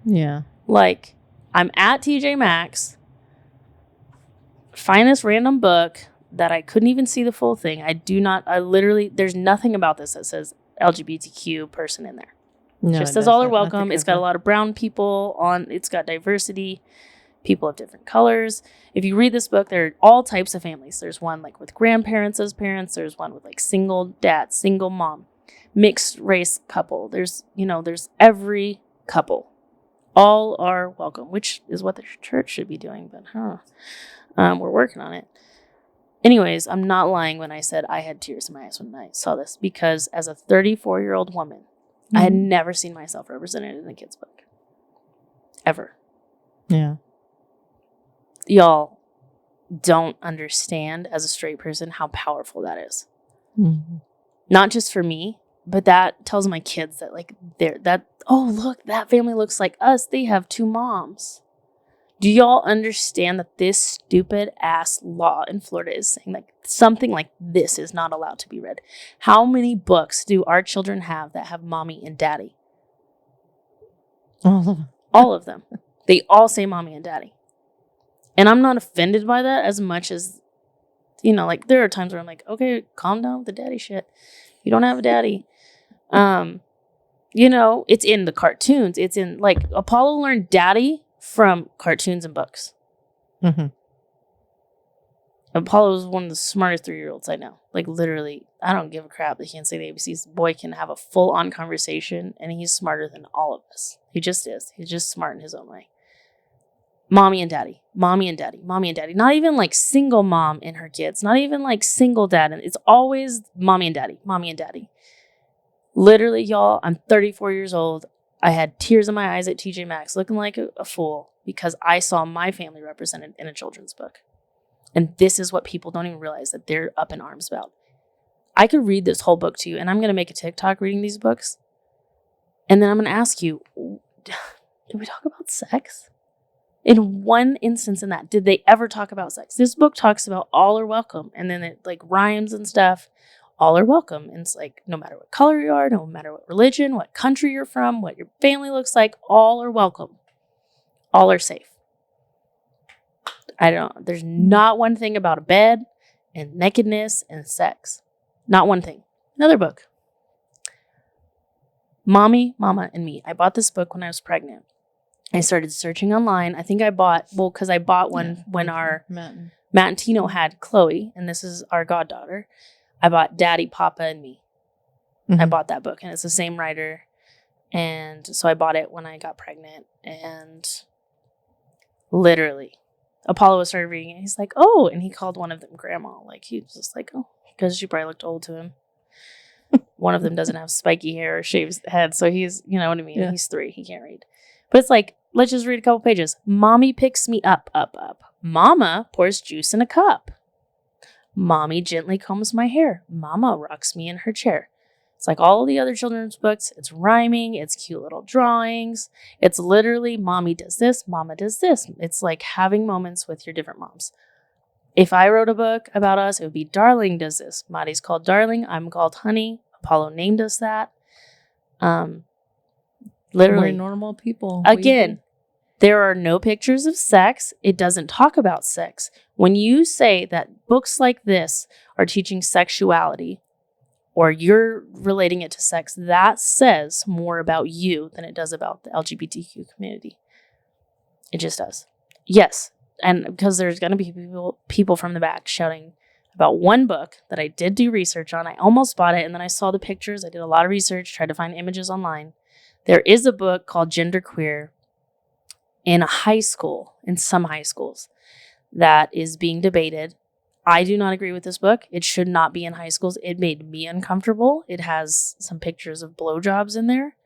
Yeah. Like, I'm at TJ Maxx, find this random book that I couldn't even see the full thing. There's nothing about this that says LGBTQ person in there. No, Just says all are welcome. It's got a lot of brown people on. It's got diversity, people of different colors. If you read this book, there are all types of families. There's one like with grandparents as parents. There's one with like single dad, single mom, mixed race couple. There's every couple. All are welcome, which is what the church should be doing. But we're working on it. Anyways, I'm not lying when I said I had tears in my eyes when I saw this, because as a 34-year-old woman, I had never seen myself represented in a kid's book. Ever. Yeah. Y'all don't understand as a straight person how powerful that is. Mm-hmm. Not just for me, but that tells my kids that look, that family looks like us. They have two moms. Do y'all understand that this stupid ass law in Florida is saying like something like this is not allowed to be read? How many books do our children have that have mommy and daddy? All of them. All of them. They all say mommy and daddy. And I'm not offended by that as much as, like there are times where I'm like, okay, calm down with the daddy shit. You don't have a daddy. It's in the cartoons. It's in like Apollo learned daddy from cartoons and books. Mm-hmm. Apollo is one of the smartest 3-year-olds I know. Like literally, I don't give a crap that he can't say the ABCs. The boy can have a full-on conversation, and he's smarter than all of us. He just is. He's just smart in his own way. mommy and daddy, mommy and daddy, mommy and daddy. Not even like single mom and her kids, not even like single dad. And it's always mommy and daddy, mommy and daddy. Literally, y'all, I'm 34 years old. I had tears in my eyes at TJ Maxx looking like a fool because I saw my family represented in a children's book. And this is what people don't even realize that they're up in arms about. I could read this whole book to you, and I'm going to make a TikTok reading these books. And then I'm going to ask you, did we talk about sex? In one instance in that, did they ever talk about sex? This book talks about all are welcome. And then it like rhymes and stuff. All are welcome. And it's like, no matter what color you are, no matter what religion, what country you're from, what your family looks like, all are welcome. All are safe. There's not one thing about a bed and nakedness and sex. Not one thing. Another book. Mommy, Mama, and Me. I bought this book when I was pregnant. I started searching online. I think I bought one when Matt and Tino had Chloe, and this is our goddaughter. I bought Daddy, Papa, and Me. I bought that book, and it's the same writer. And so I bought it when I got pregnant, and literally, Apollo was started reading it. He's like, oh, and he called one of them grandma. Like, he was just like, oh, because she probably looked old to him. One of them doesn't have spiky hair or shaved head, so he's, you know what I mean? Yeah. He's 3. He can't read. But it's like, let's just read a couple pages. Mommy picks me up. Mama pours juice in a cup. Mommy gently combs my hair. Mama rocks me in her chair. It's like all the other children's books. It's rhyming. It's cute little drawings. It's literally mommy does this, mama does this. It's like having moments with your different moms. If I wrote a book about us, it would be Darling does this. Maddie's called Darling. I'm called Honey. Apollo named us that. Literally. We're normal people. Again, there are no pictures of sex. It doesn't talk about sex. When you say that books like this are teaching sexuality or you're relating it to sex, that says more about you than it does about the LGBTQ community. It just does. Yes. And because there's going to be people from the back shouting about one book that I did do research on. I almost bought it, and then I saw the pictures. I did a lot of research, tried to find images online. There is a book called Genderqueer in a high school, in some high schools, that is being debated. I do not agree with this book. It should not be in high schools. It made me uncomfortable. It has some pictures of blowjobs in there.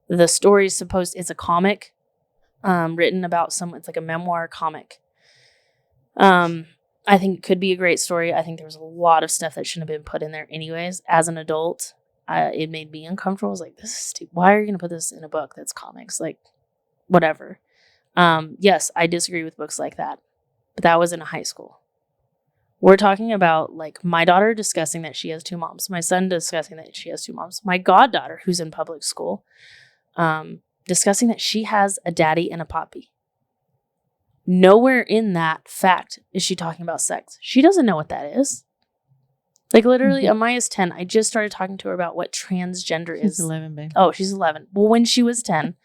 The story is it's a comic written about it's like a memoir comic. I think it could be a great story. I think there was a lot of stuff that shouldn't have been put in there anyways. As an adult, it made me uncomfortable. I was like, this is stupid. Why are you going to put this in a book that's comics? Like, whatever. Yes, I disagree with books like that. But that was in a high school. We're talking about, like, my daughter discussing that she has 2 moms. My son discussing that she has 2 moms. My goddaughter, who's in public school, discussing that she has a daddy and a poppy. Nowhere in that fact is she talking about sex. She doesn't know what that is. Like, literally, Amaya's 10. I just started talking to her about what transgender is. She's 11, babe. Oh, she's 11. Well, when she was 10,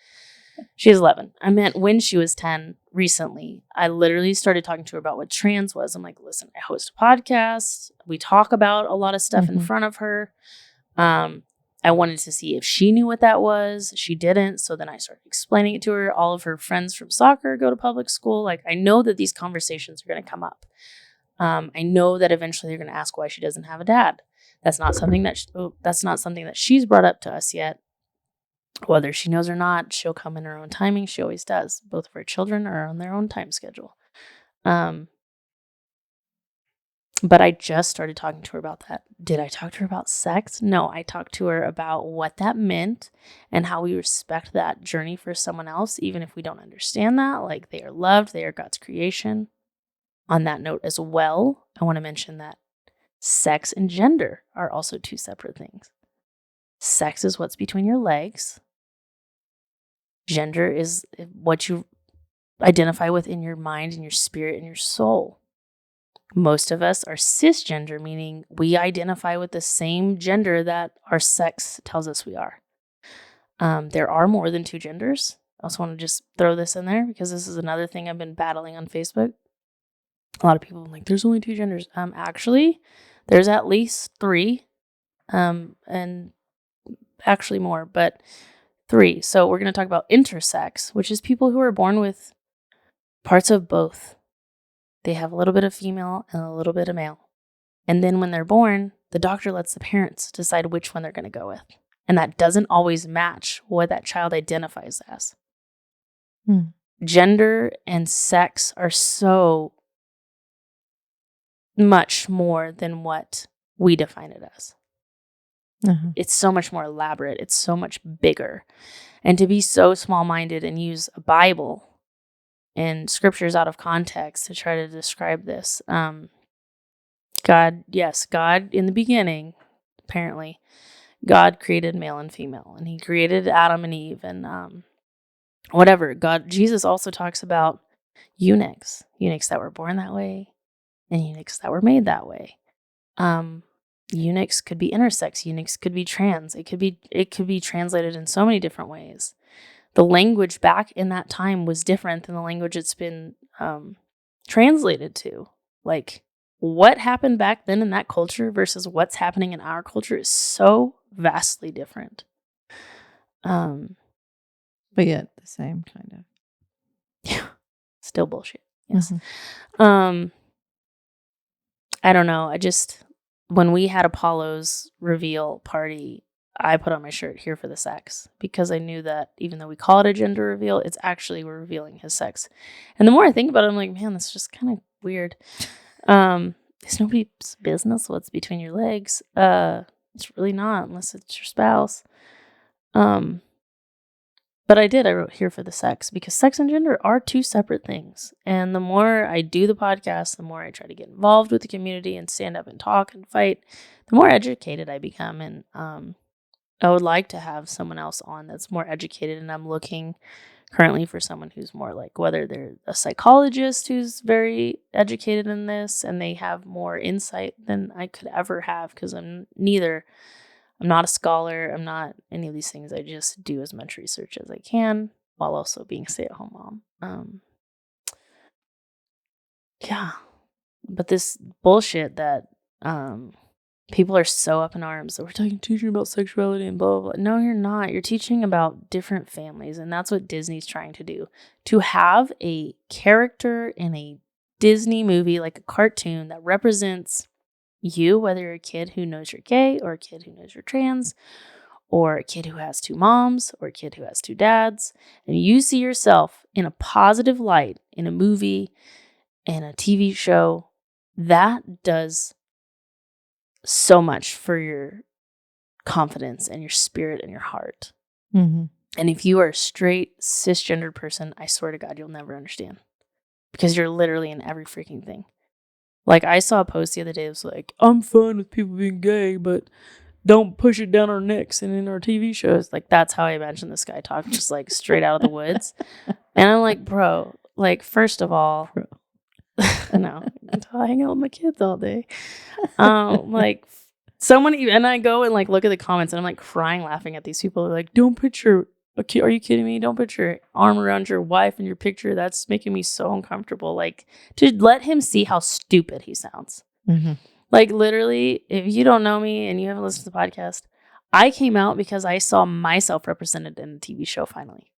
she's 11. I meant when she was 10 recently, I literally started talking to her about what trans was. I'm like, listen, I host a podcast. We talk about a lot of stuff in front of her. I wanted to see if she knew what that was. She didn't. So then I started explaining it to her. All of her friends from soccer go to public school. Like, I know that these conversations are going to come up. I know that eventually they're going to ask why she doesn't have a dad. That's not something that she's brought up to us yet. Whether she knows or not, she'll come in her own timing. She always does. Both of her children are on their own time schedule. But I just started talking to her about that. Did I talk to her about sex? No, I talked to her about what that meant and how we respect that journey for someone else, even if we don't understand that. Like, they are loved, they are God's creation. On that note as well, I want to mention that sex and gender are also 2 separate things. Sex is what's between your legs. Gender is what you identify with in your mind and your spirit and your soul. Most of us are cisgender, meaning we identify with the same gender that our sex tells us we are. There are more than 2 genders. I also want to just throw this in there because this is another thing I've been battling on Facebook. A lot of people are like, there's only 2 genders. Actually, there's at least 3, and actually more, but 3. So we're going to talk about intersex, which is people who are born with parts of both. They have a little bit of female and a little bit of male. And then when they're born, the doctor lets the parents decide which one they're going to go with. And that doesn't always match what that child identifies as. Gender and sex are so much more than what we define it as. It's so much more elaborate. It's so much bigger. And to be so small-minded and use a Bible and scriptures out of context to try to describe this. God in the beginning, apparently, God created male and female, and he created Adam and Eve and whatever. Jesus also talks about eunuchs that were born that way and eunuchs that were made that way. Eunuchs could be intersex, eunuchs could be trans. It could be translated in so many different ways. The language back in that time was different than the language it's been translated to. Like, what happened back then in that culture versus what's happening in our culture is so vastly different. But yet the same kind of. Yeah. Still bullshit. Yes. I don't know. When we had Apollo's reveal party, I put on my shirt "Here for the Sex" because I knew that even though we call it a gender reveal, it's actually we're revealing his sex. And the more I think about it, I'm like, man, that's just kind of weird. It's nobody's business what's between your legs. It's really not, unless it's your spouse. But I wrote "Here for the Sex" because sex and gender are two separate things. And the more I do the podcast, the more I try to get involved with the community and stand up and talk and fight, the more educated I become. And I would like to have someone else on that's more educated. And I'm looking currently for someone who's more like, whether they're a psychologist who's very educated in this and they have more insight than I could ever have, because I'm not a scholar. I'm not any of these things. I just do as much research as I can while also being a stay-at-home mom. Yeah. But this bullshit that people are so up in arms that we're teaching about sexuality and blah, blah, blah. No, you're not. You're teaching about different families. And that's what Disney's trying to do. To have a character in a Disney movie, like a cartoon, that represents you, whether you're a kid who knows you're gay or a kid who knows you're trans or a kid who has two moms or a kid who has two dads, and you see yourself in a positive light in a movie and a TV show, that does so much for your confidence and your spirit and your heart. And if you are a straight cisgendered person, I swear to God, you'll never understand, because you're literally in every freaking thing. Like, I saw a post the other day that was like, I'm fine with people being gay, but don't push it down our necks and in our TV shows. Like, that's how I imagine this guy talking, just like straight out of the woods. And I'm like, bro, like, first of all, no, until I hang out with my kids all day. Like, and I go and like look at the comments and I'm like crying, laughing at these people. They're like, don't put your, are you kidding me? Don't put your arm around your wife in your picture. That's making me so uncomfortable. Like, to let him see how stupid he sounds. Like, literally, if you don't know me and you haven't listened to the podcast, I came out because I saw myself represented in a TV show finally.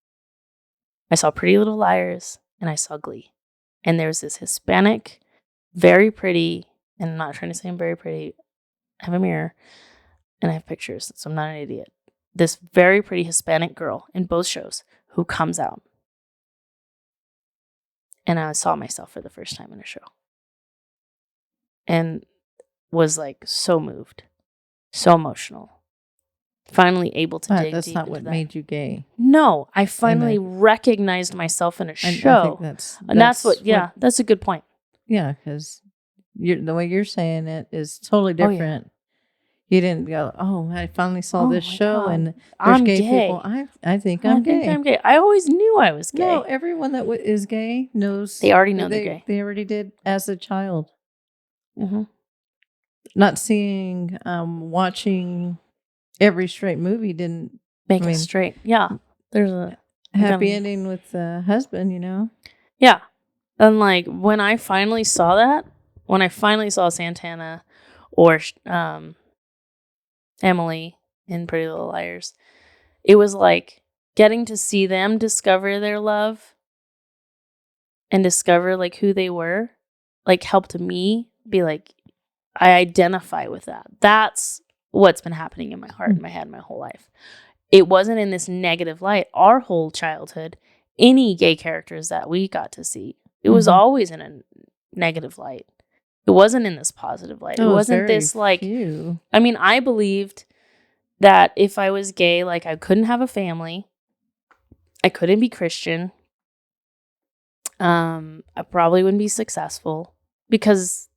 I saw Pretty Little Liars and I saw Glee. And there's this Hispanic, very pretty, and I'm not trying to say I'm very pretty. I have a mirror and I have pictures, so I'm not an idiot. This very pretty Hispanic girl in both shows who comes out. And I saw myself for the first time in a show. And was like so moved, so emotional. Finally able to dig that's deep not into what that. made you gay. No, I finally recognized myself in a show. I think that's a good point. Yeah, because the way you're saying it is totally different. You didn't go, oh, I finally saw this show and there's I'm gay gay. people. I think I'm gay. I always knew I was gay. No, everyone that is gay knows. They already know they're gay. They already did as a child. Mm-hmm. Not seeing, watching every straight movie didn't make us straight. Yeah. There's a happy ending with the husband, you know? Yeah. And like, when I finally saw Santana or Emily in Pretty Little Liars, it was like getting to see them discover their love and discover like who they were, like helped me be like, I identify with that. That's what's been happening in my heart and my head my whole life. It wasn't in this negative light. Our whole childhood, any gay characters that we got to see, it was always in a negative light. It wasn't in this positive light. It wasn't this like, few. I mean, I believed that if I was gay, like I couldn't have a family, I couldn't be Christian, I probably wouldn't be successful because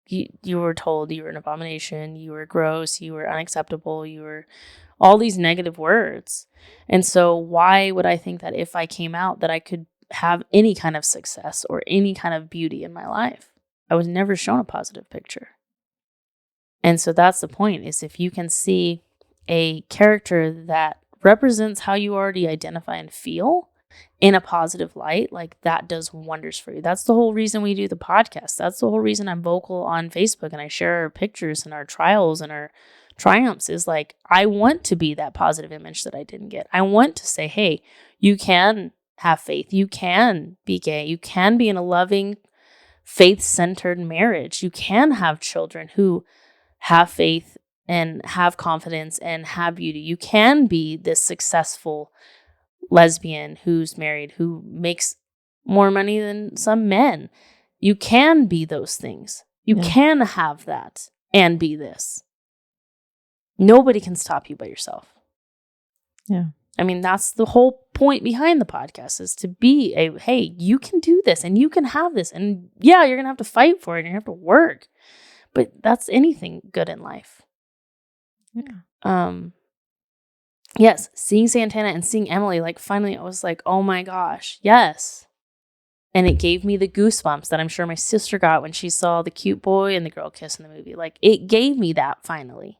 you were told you were an abomination, you were gross, you were unacceptable, you were all these negative words. And so why would I think that if I came out that I could have any kind of success or any kind of beauty in my life? I was never shown a positive picture. And so that's the point, is if you can see a character that represents how you already identify and feel in a positive light, like that does wonders for you. That's the whole reason we do the podcast. That's the whole reason I'm vocal on Facebook and I share our pictures and our trials and our triumphs, is like, I want to be that positive image that I didn't get. I want to say, hey, you can have faith. You can be gay. You can be in a loving, faith-centered marriage. You can have children who have faith and have confidence and have beauty. You can be this successful lesbian who's married, who makes more money than some men. You can be those things. You can have that and be this. Nobody can stop you but yourself. Yeah. I mean, that's the whole point behind the podcast, is to be a, hey, you can do this and you can have this. And yeah, you're going to have to fight for it and you're going to have to work. But that's anything good in life. Yeah. Yes, seeing Santana and seeing Emily, like finally I was like, oh my gosh, yes. And it gave me the goosebumps that I'm sure my sister got when she saw the cute boy and the girl kiss in the movie. Like, it gave me that finally.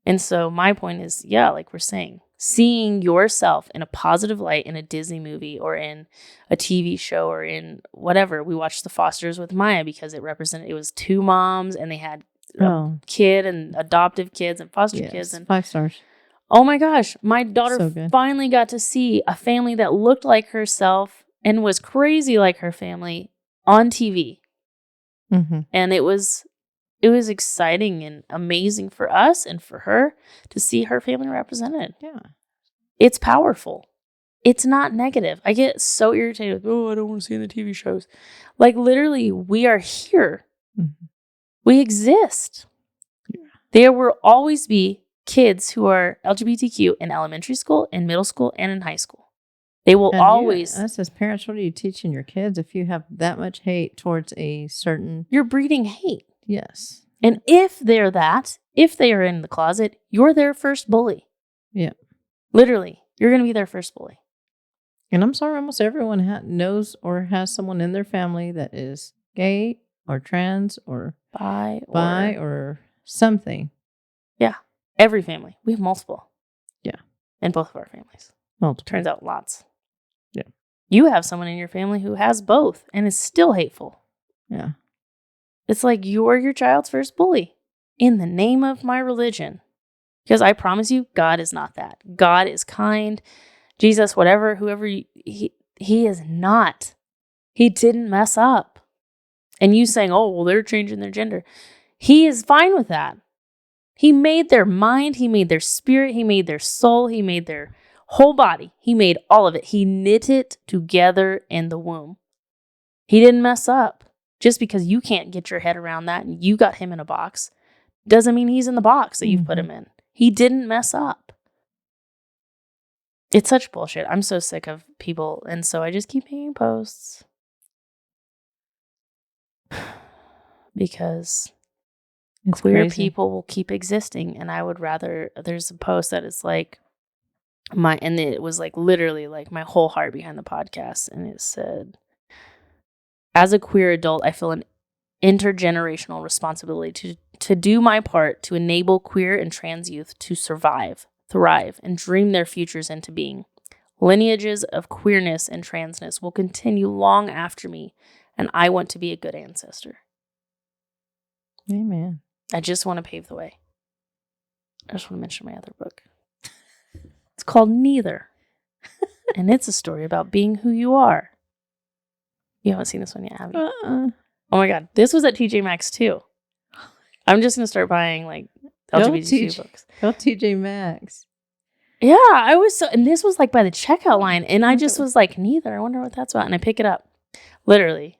And so my point is, yeah, like we're saying, seeing yourself in a positive light in a Disney movie or in a TV show or in whatever. We watched The Fosters with Maya because it was two moms and they had a kid and adoptive kids and foster kids. And 5 stars. Oh my gosh, my daughter So finally got to see a family that looked like herself and was crazy like her family on TV. And it was exciting and amazing for us and for her to see her family represented. Yeah. It's powerful. It's not negative. I get so irritated with, I don't want to see in the TV shows. Like, literally, we are here. We exist. Yeah. There will always be kids who are LGBTQ in elementary school, in middle school, and in high school. They will always. Us as parents, what are you teaching your kids if you have that much hate towards a certain? You're breeding hate. Yes. And if they are in the closet, you're their first bully. Yeah. Literally, you're going to be their first bully. And I'm sorry, almost everyone knows or has someone in their family that is gay or trans or bi or something. Yeah. Every family. We have multiple. Yeah. In both of our families. Multiple. Turns out lots. Yeah. You have someone in your family who has both and is still hateful. Yeah. It's like you're your child's first bully in the name of my religion. Because I promise you, God is not that. God is kind. Jesus, whatever, whoever, he is not. He didn't mess up. And you saying, oh, well, they're changing their gender. He is fine with that. He made their mind. He made their spirit. He made their soul. He made their whole body. He made all of it. He knit it together in the womb. He didn't mess up. Just because you can't get your head around that and you got him in a box doesn't mean he's in the box that you've put him in. He didn't mess up. It's such bullshit. I'm so sick of people. And so I just keep making posts. Because queer people will keep existing. And I would rather, there's a post that is like, and it was like literally like my whole heart behind the podcast. And it said, as a queer adult, I feel an intergenerational responsibility to do my part to enable queer and trans youth to survive, thrive, and dream their futures into being. Lineages of queerness and transness will continue long after me, and I want to be a good ancestor. Amen. I just want to pave the way. I just want to mention my other book. It's called Neither, and it's a story about being who you are. You haven't seen this one yet, have you? Uh-uh. Oh my God. This was at TJ Maxx too. I'm just going to start buying like LGBTQ books. Go TJ Maxx. Yeah, I was so, and this was like by the checkout line, and I just was like, neither. I wonder what that's about. And I pick it up. Literally.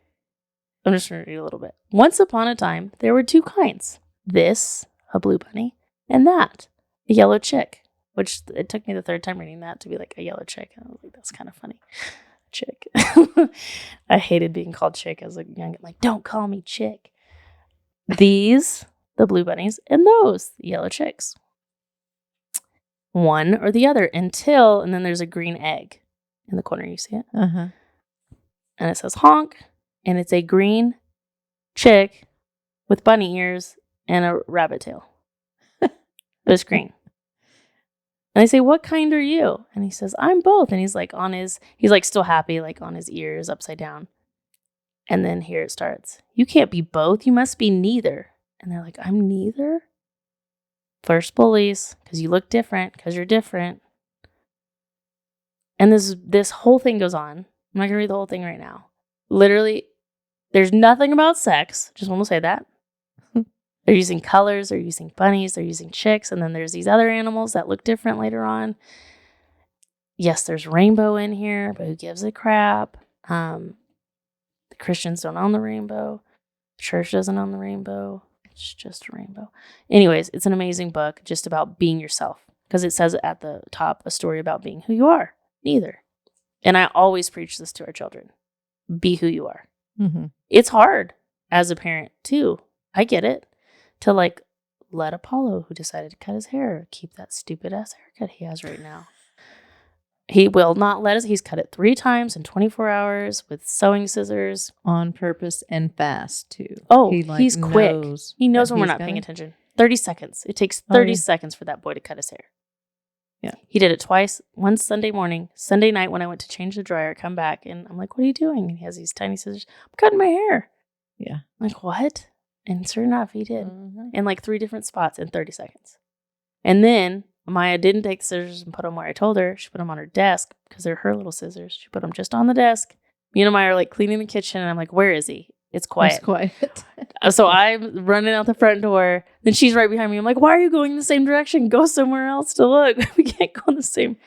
I'm just going to read a little bit. Once upon a time, there were two kinds. This, a blue bunny, and that, a yellow chick. Which it took me the third time reading that to be like a yellow chick. And I was like, that's kind of funny. Chick. I hated being called chick as a young. Like, don't call me chick. These, the blue bunnies, and those, the yellow chicks. One or the other until, and then there's a green egg in the corner. You see it? Uh-huh. And it says honk, and it's a green chick with bunny ears and a rabbit tail. But it's green. And I say, what kind are you? And he says, I'm both. And he's like he's like still happy, like on his ears upside down. And then here it starts. You can't be both. You must be neither. And they're like, I'm neither? First bullies, because you look different, because you're different. And this whole thing goes on. I'm not going to read the whole thing right now. Literally, there's nothing about sex. Just want to say that. They're using colors, they're using bunnies, they're using chicks, and then there's these other animals that look different later on. Yes, there's rainbow in here, but who gives a crap? The Christians don't own the rainbow. The church doesn't own the rainbow. It's just a rainbow. Anyways, it's an amazing book just about being yourself, because it says at the top a story about being who you are. Neither. And I always preach this to our children. Be who you are. Mm-hmm. It's hard as a parent, too. I get it. To like let Apollo, who decided to cut his hair, keep that stupid ass haircut he has right now. He will not let us. He's cut it 3 times in 24 hours with sewing scissors. On purpose and fast, too. Oh, He, he's quick. He knows when we're not paying attention. 30 seconds. It takes 30 seconds for that boy to cut his hair. Yeah. He did it twice. Once Sunday morning, Sunday night when I went to change the dryer, come back, and I'm like, what are you doing? And he has these tiny scissors. I'm cutting my hair. Yeah. I'm like, what? And sure enough, he did. Mm-hmm. In like 3 different spots in 30 seconds. And then Maya didn't take the scissors and put them where I told her. She put them on her desk because they're her little scissors. She put them just on the desk. Me and Maya are like cleaning the kitchen, and I'm like, where is he? It's quiet. It's quiet. So I'm running out the front door. Then she's right behind me. I'm like, why are you going the same direction? Go somewhere else to look. We can't go in the same.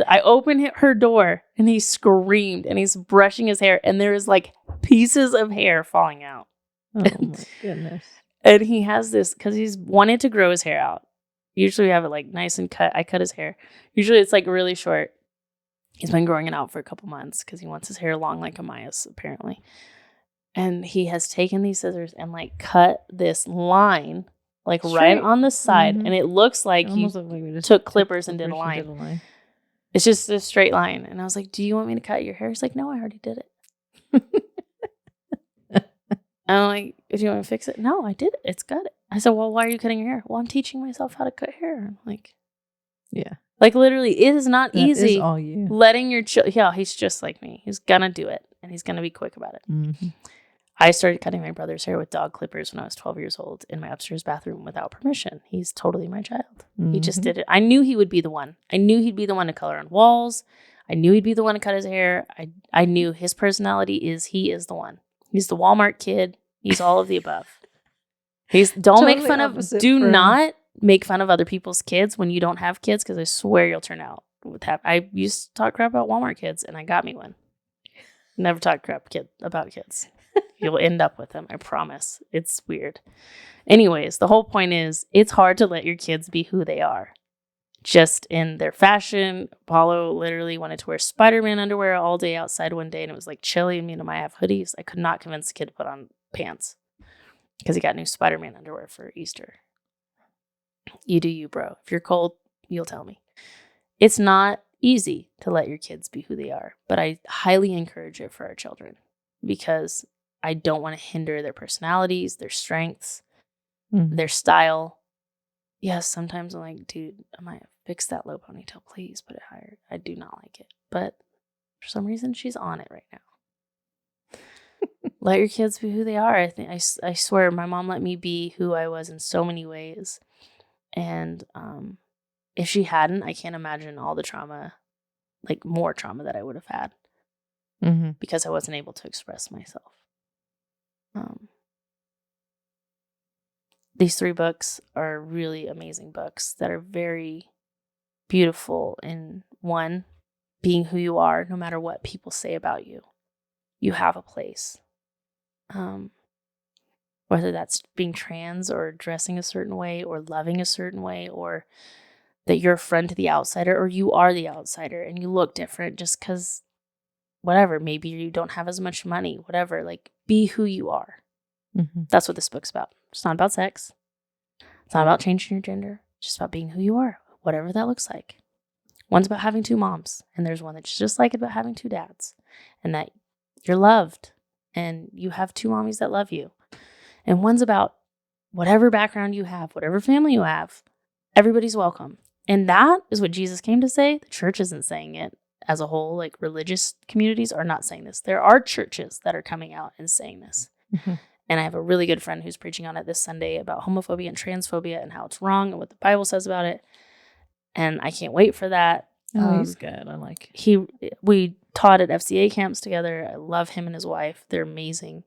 I open her door, and he screamed, and he's brushing his hair, and there is like pieces of hair falling out. Oh my goodness. And he has this because he's wanted to grow his hair out. Usually we have it like nice and cut. I cut his hair. Usually it's like really short. He's been growing it out for a couple months because he wants his hair long like Amaya's, apparently. And he has taken these scissors and like cut this line like right on the side. Mm-hmm. And it looks like he took clippers and did a line. It's just a straight line. And I was like, do you want me to cut your hair? He's like, no, I already did it. I'm like, do you want to fix it? No, I did it. It's got it. I said, well, why are you cutting your hair? Well, I'm teaching myself how to cut hair. I'm like, yeah. Like literally, it is not easy. Is all you. Letting your yeah, he's just like me. He's gonna do it, and he's gonna be quick about it. Mm-hmm. I started cutting my brother's hair with dog clippers when I was 12 years old in my upstairs bathroom without permission. He's totally my child. Mm-hmm. He just did it. I knew he would be the one. I knew he'd be the one to color on walls. I knew he'd be the one to cut his hair. I knew his personality is he is the one. He's the Walmart kid. He's all of the above. Don't make fun of, not make fun of other people's kids when you don't have kids, because I swear you'll turn out with I used to talk crap about Walmart kids, and I got me one. Never talk crap about kids. You'll end up with them, I promise. It's weird. Anyways, the whole point is it's hard to let your kids be who they are. Just in their fashion. Apollo literally wanted to wear Spider-Man underwear all day outside one day, and it was like chilly, and me and Maya have hoodies. I could not convince the kid to put on pants because he got new Spider-Man underwear for Easter. You do you, bro. If you're cold, you'll tell me. It's not easy to let your kids be who they are, but I highly encourage it for our children because I don't want to hinder their personalities, their strengths, their style. Yes, sometimes I'm like, dude, I might fix that low ponytail, please put it higher. I do not like it, but for some reason she's on it right now. Let your kids be who they are. I swear my mom let me be who I was in so many ways. And if she hadn't, I can't imagine all the trauma, like more trauma that I would have had. Mm-hmm. because I wasn't able to express myself. These 3 books are really amazing books that are very beautiful in, one, being who you are, no matter what people say about you. You have a place. Whether that's being trans or dressing a certain way or loving a certain way, or that you're a friend to the outsider or you are the outsider and you look different just because whatever, maybe you don't have as much money, whatever, like be who you are. Mm-hmm. That's what this book's about. It's not about sex. It's not about changing your gender. It's just about being who you are, whatever that looks like. One's about having 2 moms, and there's one that's just like it about having 2 dads, and that you're loved and you have 2 mommies that love you. And one's about whatever background you have, whatever family you have, everybody's welcome. And that is what Jesus came to say. The church isn't saying it as a whole. Like, religious communities are not saying this. There are churches that are coming out and saying this. Mm-hmm. And I have a really good friend who's preaching on it this Sunday about homophobia and transphobia and how it's wrong and what the Bible says about it. And I can't wait for that. Oh, he's good. I like We taught at FCA camps together. I love him and his wife. They're amazing.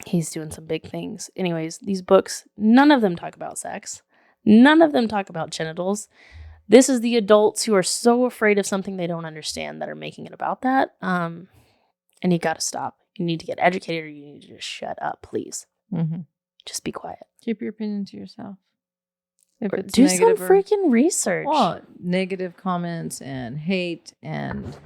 He's doing some big things. Anyways, these books, none of them talk about sex. None of them talk about genitals. This is the adults who are so afraid of something they don't understand that are making it about that. And you got to stop. You need to get educated, or you need to just shut up, please. Mm-hmm. Just be quiet. Keep your opinion to yourself. If it's Do some negative freaking research. Well, negative comments and hate and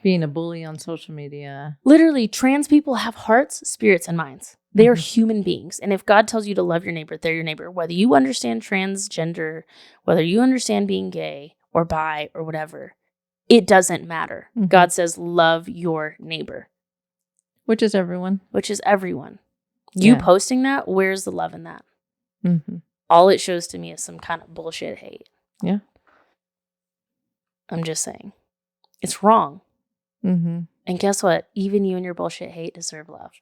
being a bully on social media. Literally, trans people have hearts, spirits, and minds. They are human beings. And if God tells you to love your neighbor, they're your neighbor. Whether you understand transgender, whether you understand being gay or bi or whatever, it doesn't matter. Mm-hmm. God says, love your neighbor. Which is everyone. Which is everyone. You posting that, where's the love in that? Mm-hmm. All it shows to me is some kind of bullshit hate. Yeah. I'm just saying. It's wrong. Mm-hmm. And guess what? Even you and your bullshit hate deserve love.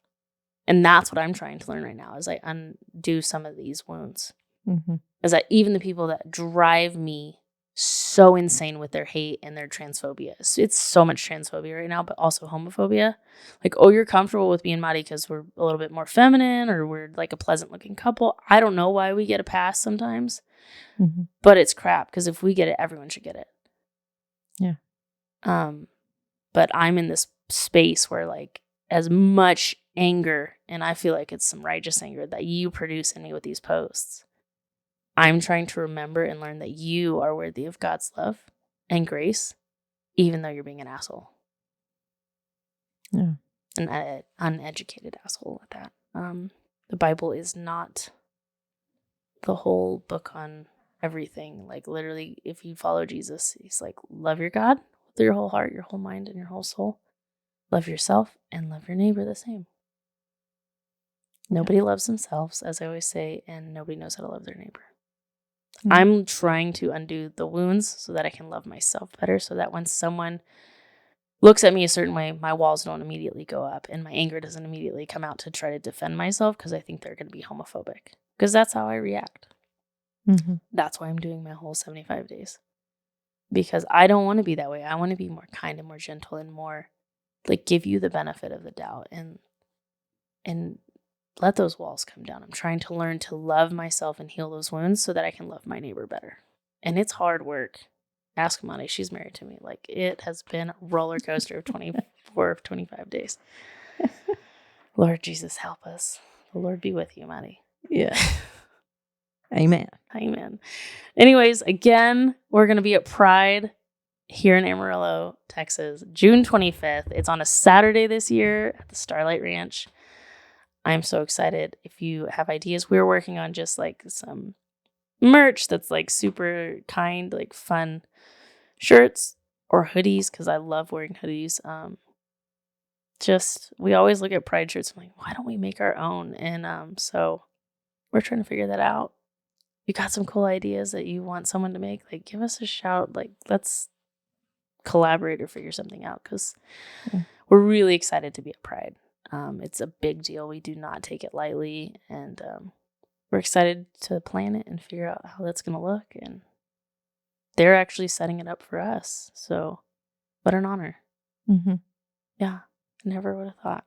And that's what I'm trying to learn right now as I undo some of these wounds. Mm-hmm. Is that even the people that drive me so insane with their hate and their transphobia. It's so much transphobia right now, but also homophobia. Like, oh, you're comfortable with being Madi because we're a little bit more feminine or we're like a pleasant looking couple. I don't know why we get a pass sometimes, but it's crap because if we get it, everyone should get it. Yeah. But I'm in this space where like as much anger, and I feel like it's some righteous anger that you produce in me with these posts, I'm trying to remember and learn that you are worthy of God's love and grace, even though you're being an asshole. Yeah. An uneducated asshole at that. The Bible is not the whole book on everything. Like, literally, if you follow Jesus, he's like, love your God with your whole heart, your whole mind, and your whole soul. Love yourself and love your neighbor the same. Nobody loves themselves, as I always say, and nobody knows how to love their neighbor. Mm-hmm. I'm trying to undo the wounds so that I can love myself better, so that when someone looks at me a certain way, my walls don't immediately go up and my anger doesn't immediately come out to try to defend myself because I think they're going to be homophobic. Because that's how I react. Mm-hmm. That's why I'm doing my whole 75 days. Because I don't want to be that way. I want to be more kind and more gentle and more like give you the benefit of the doubt and let those walls come down. I'm trying to learn to love myself and heal those wounds so that I can love my neighbor better. And it's hard work. Ask Monty, she's married to me. Like, it has been a roller coaster of 24 of 25 days. Lord Jesus, help us. The Lord be with you, Monty. Yeah. Amen. Amen. Anyways, again, we're going to be at Pride here in Amarillo, Texas, June 25th. It's on a Saturday this year at the Starlight Ranch. I'm so excited. If you have ideas, we're working on just like some merch that's like super kind, like fun shirts or hoodies, because I love wearing hoodies. We always look at Pride shirts. I'm like, why don't we make our own? And so we're trying to figure that out. You got some cool ideas that you want someone to make? Like, give us a shout. Like, let's collaborate or figure something out, because we're really excited to be at Pride. It's a big deal. We do not take it lightly, and we're excited to plan it and figure out how that's going to look. And they're actually setting it up for us. So but an honor. Mm-hmm. Yeah, never would have thought.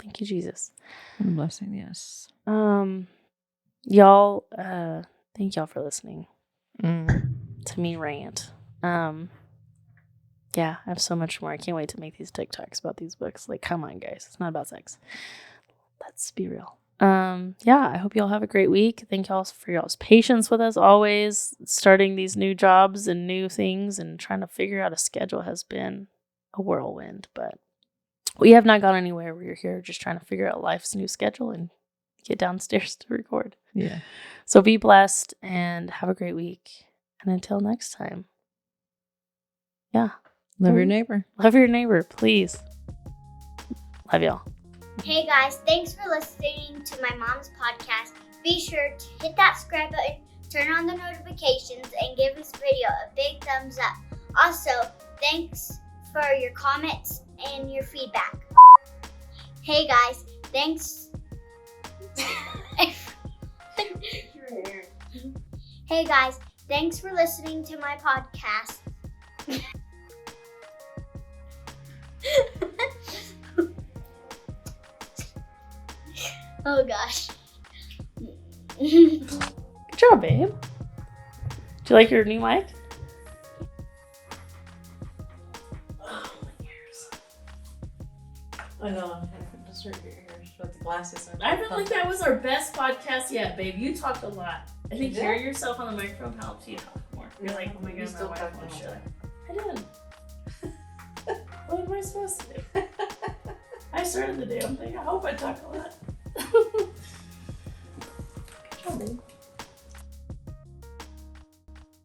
Thank you, Jesus. A blessing, yes. Y'all, thank y'all for listening to me rant. Yeah, I have so much more. I can't wait to make these TikToks about these books. Like, come on, guys. It's not about sex. Let's be real. Yeah, I hope y'all have a great week. Thank y'all for y'all's patience with us always. Starting these new jobs and new things and trying to figure out a schedule has been a whirlwind, but we have not gone anywhere. We're here just trying to figure out life's new schedule and get downstairs to record. Yeah. So be blessed and have a great week. And until next time. Yeah. Love your neighbor. Love your neighbor, please. Love y'all. Hey guys, thanks for listening to my mom's podcast. Be sure to hit that subscribe button, turn on the notifications, and give this video a big thumbs up. Also, thanks for your comments and your feedback. Hey guys, thanks. Hey guys, thanks for listening to my podcast. Oh gosh. Good job, babe. Do you like your new mic? Oh, my ears. I know. I have to start your ears with the glasses on. I feel like that was our best podcast yet, babe. You talked a lot. I think You did? hearing yourself on the microphone helps you talk more. You're like, oh my You god, still my talk microphone more. shut. I did. What am I supposed to do? I started the damn thing. I hope I talk a lot.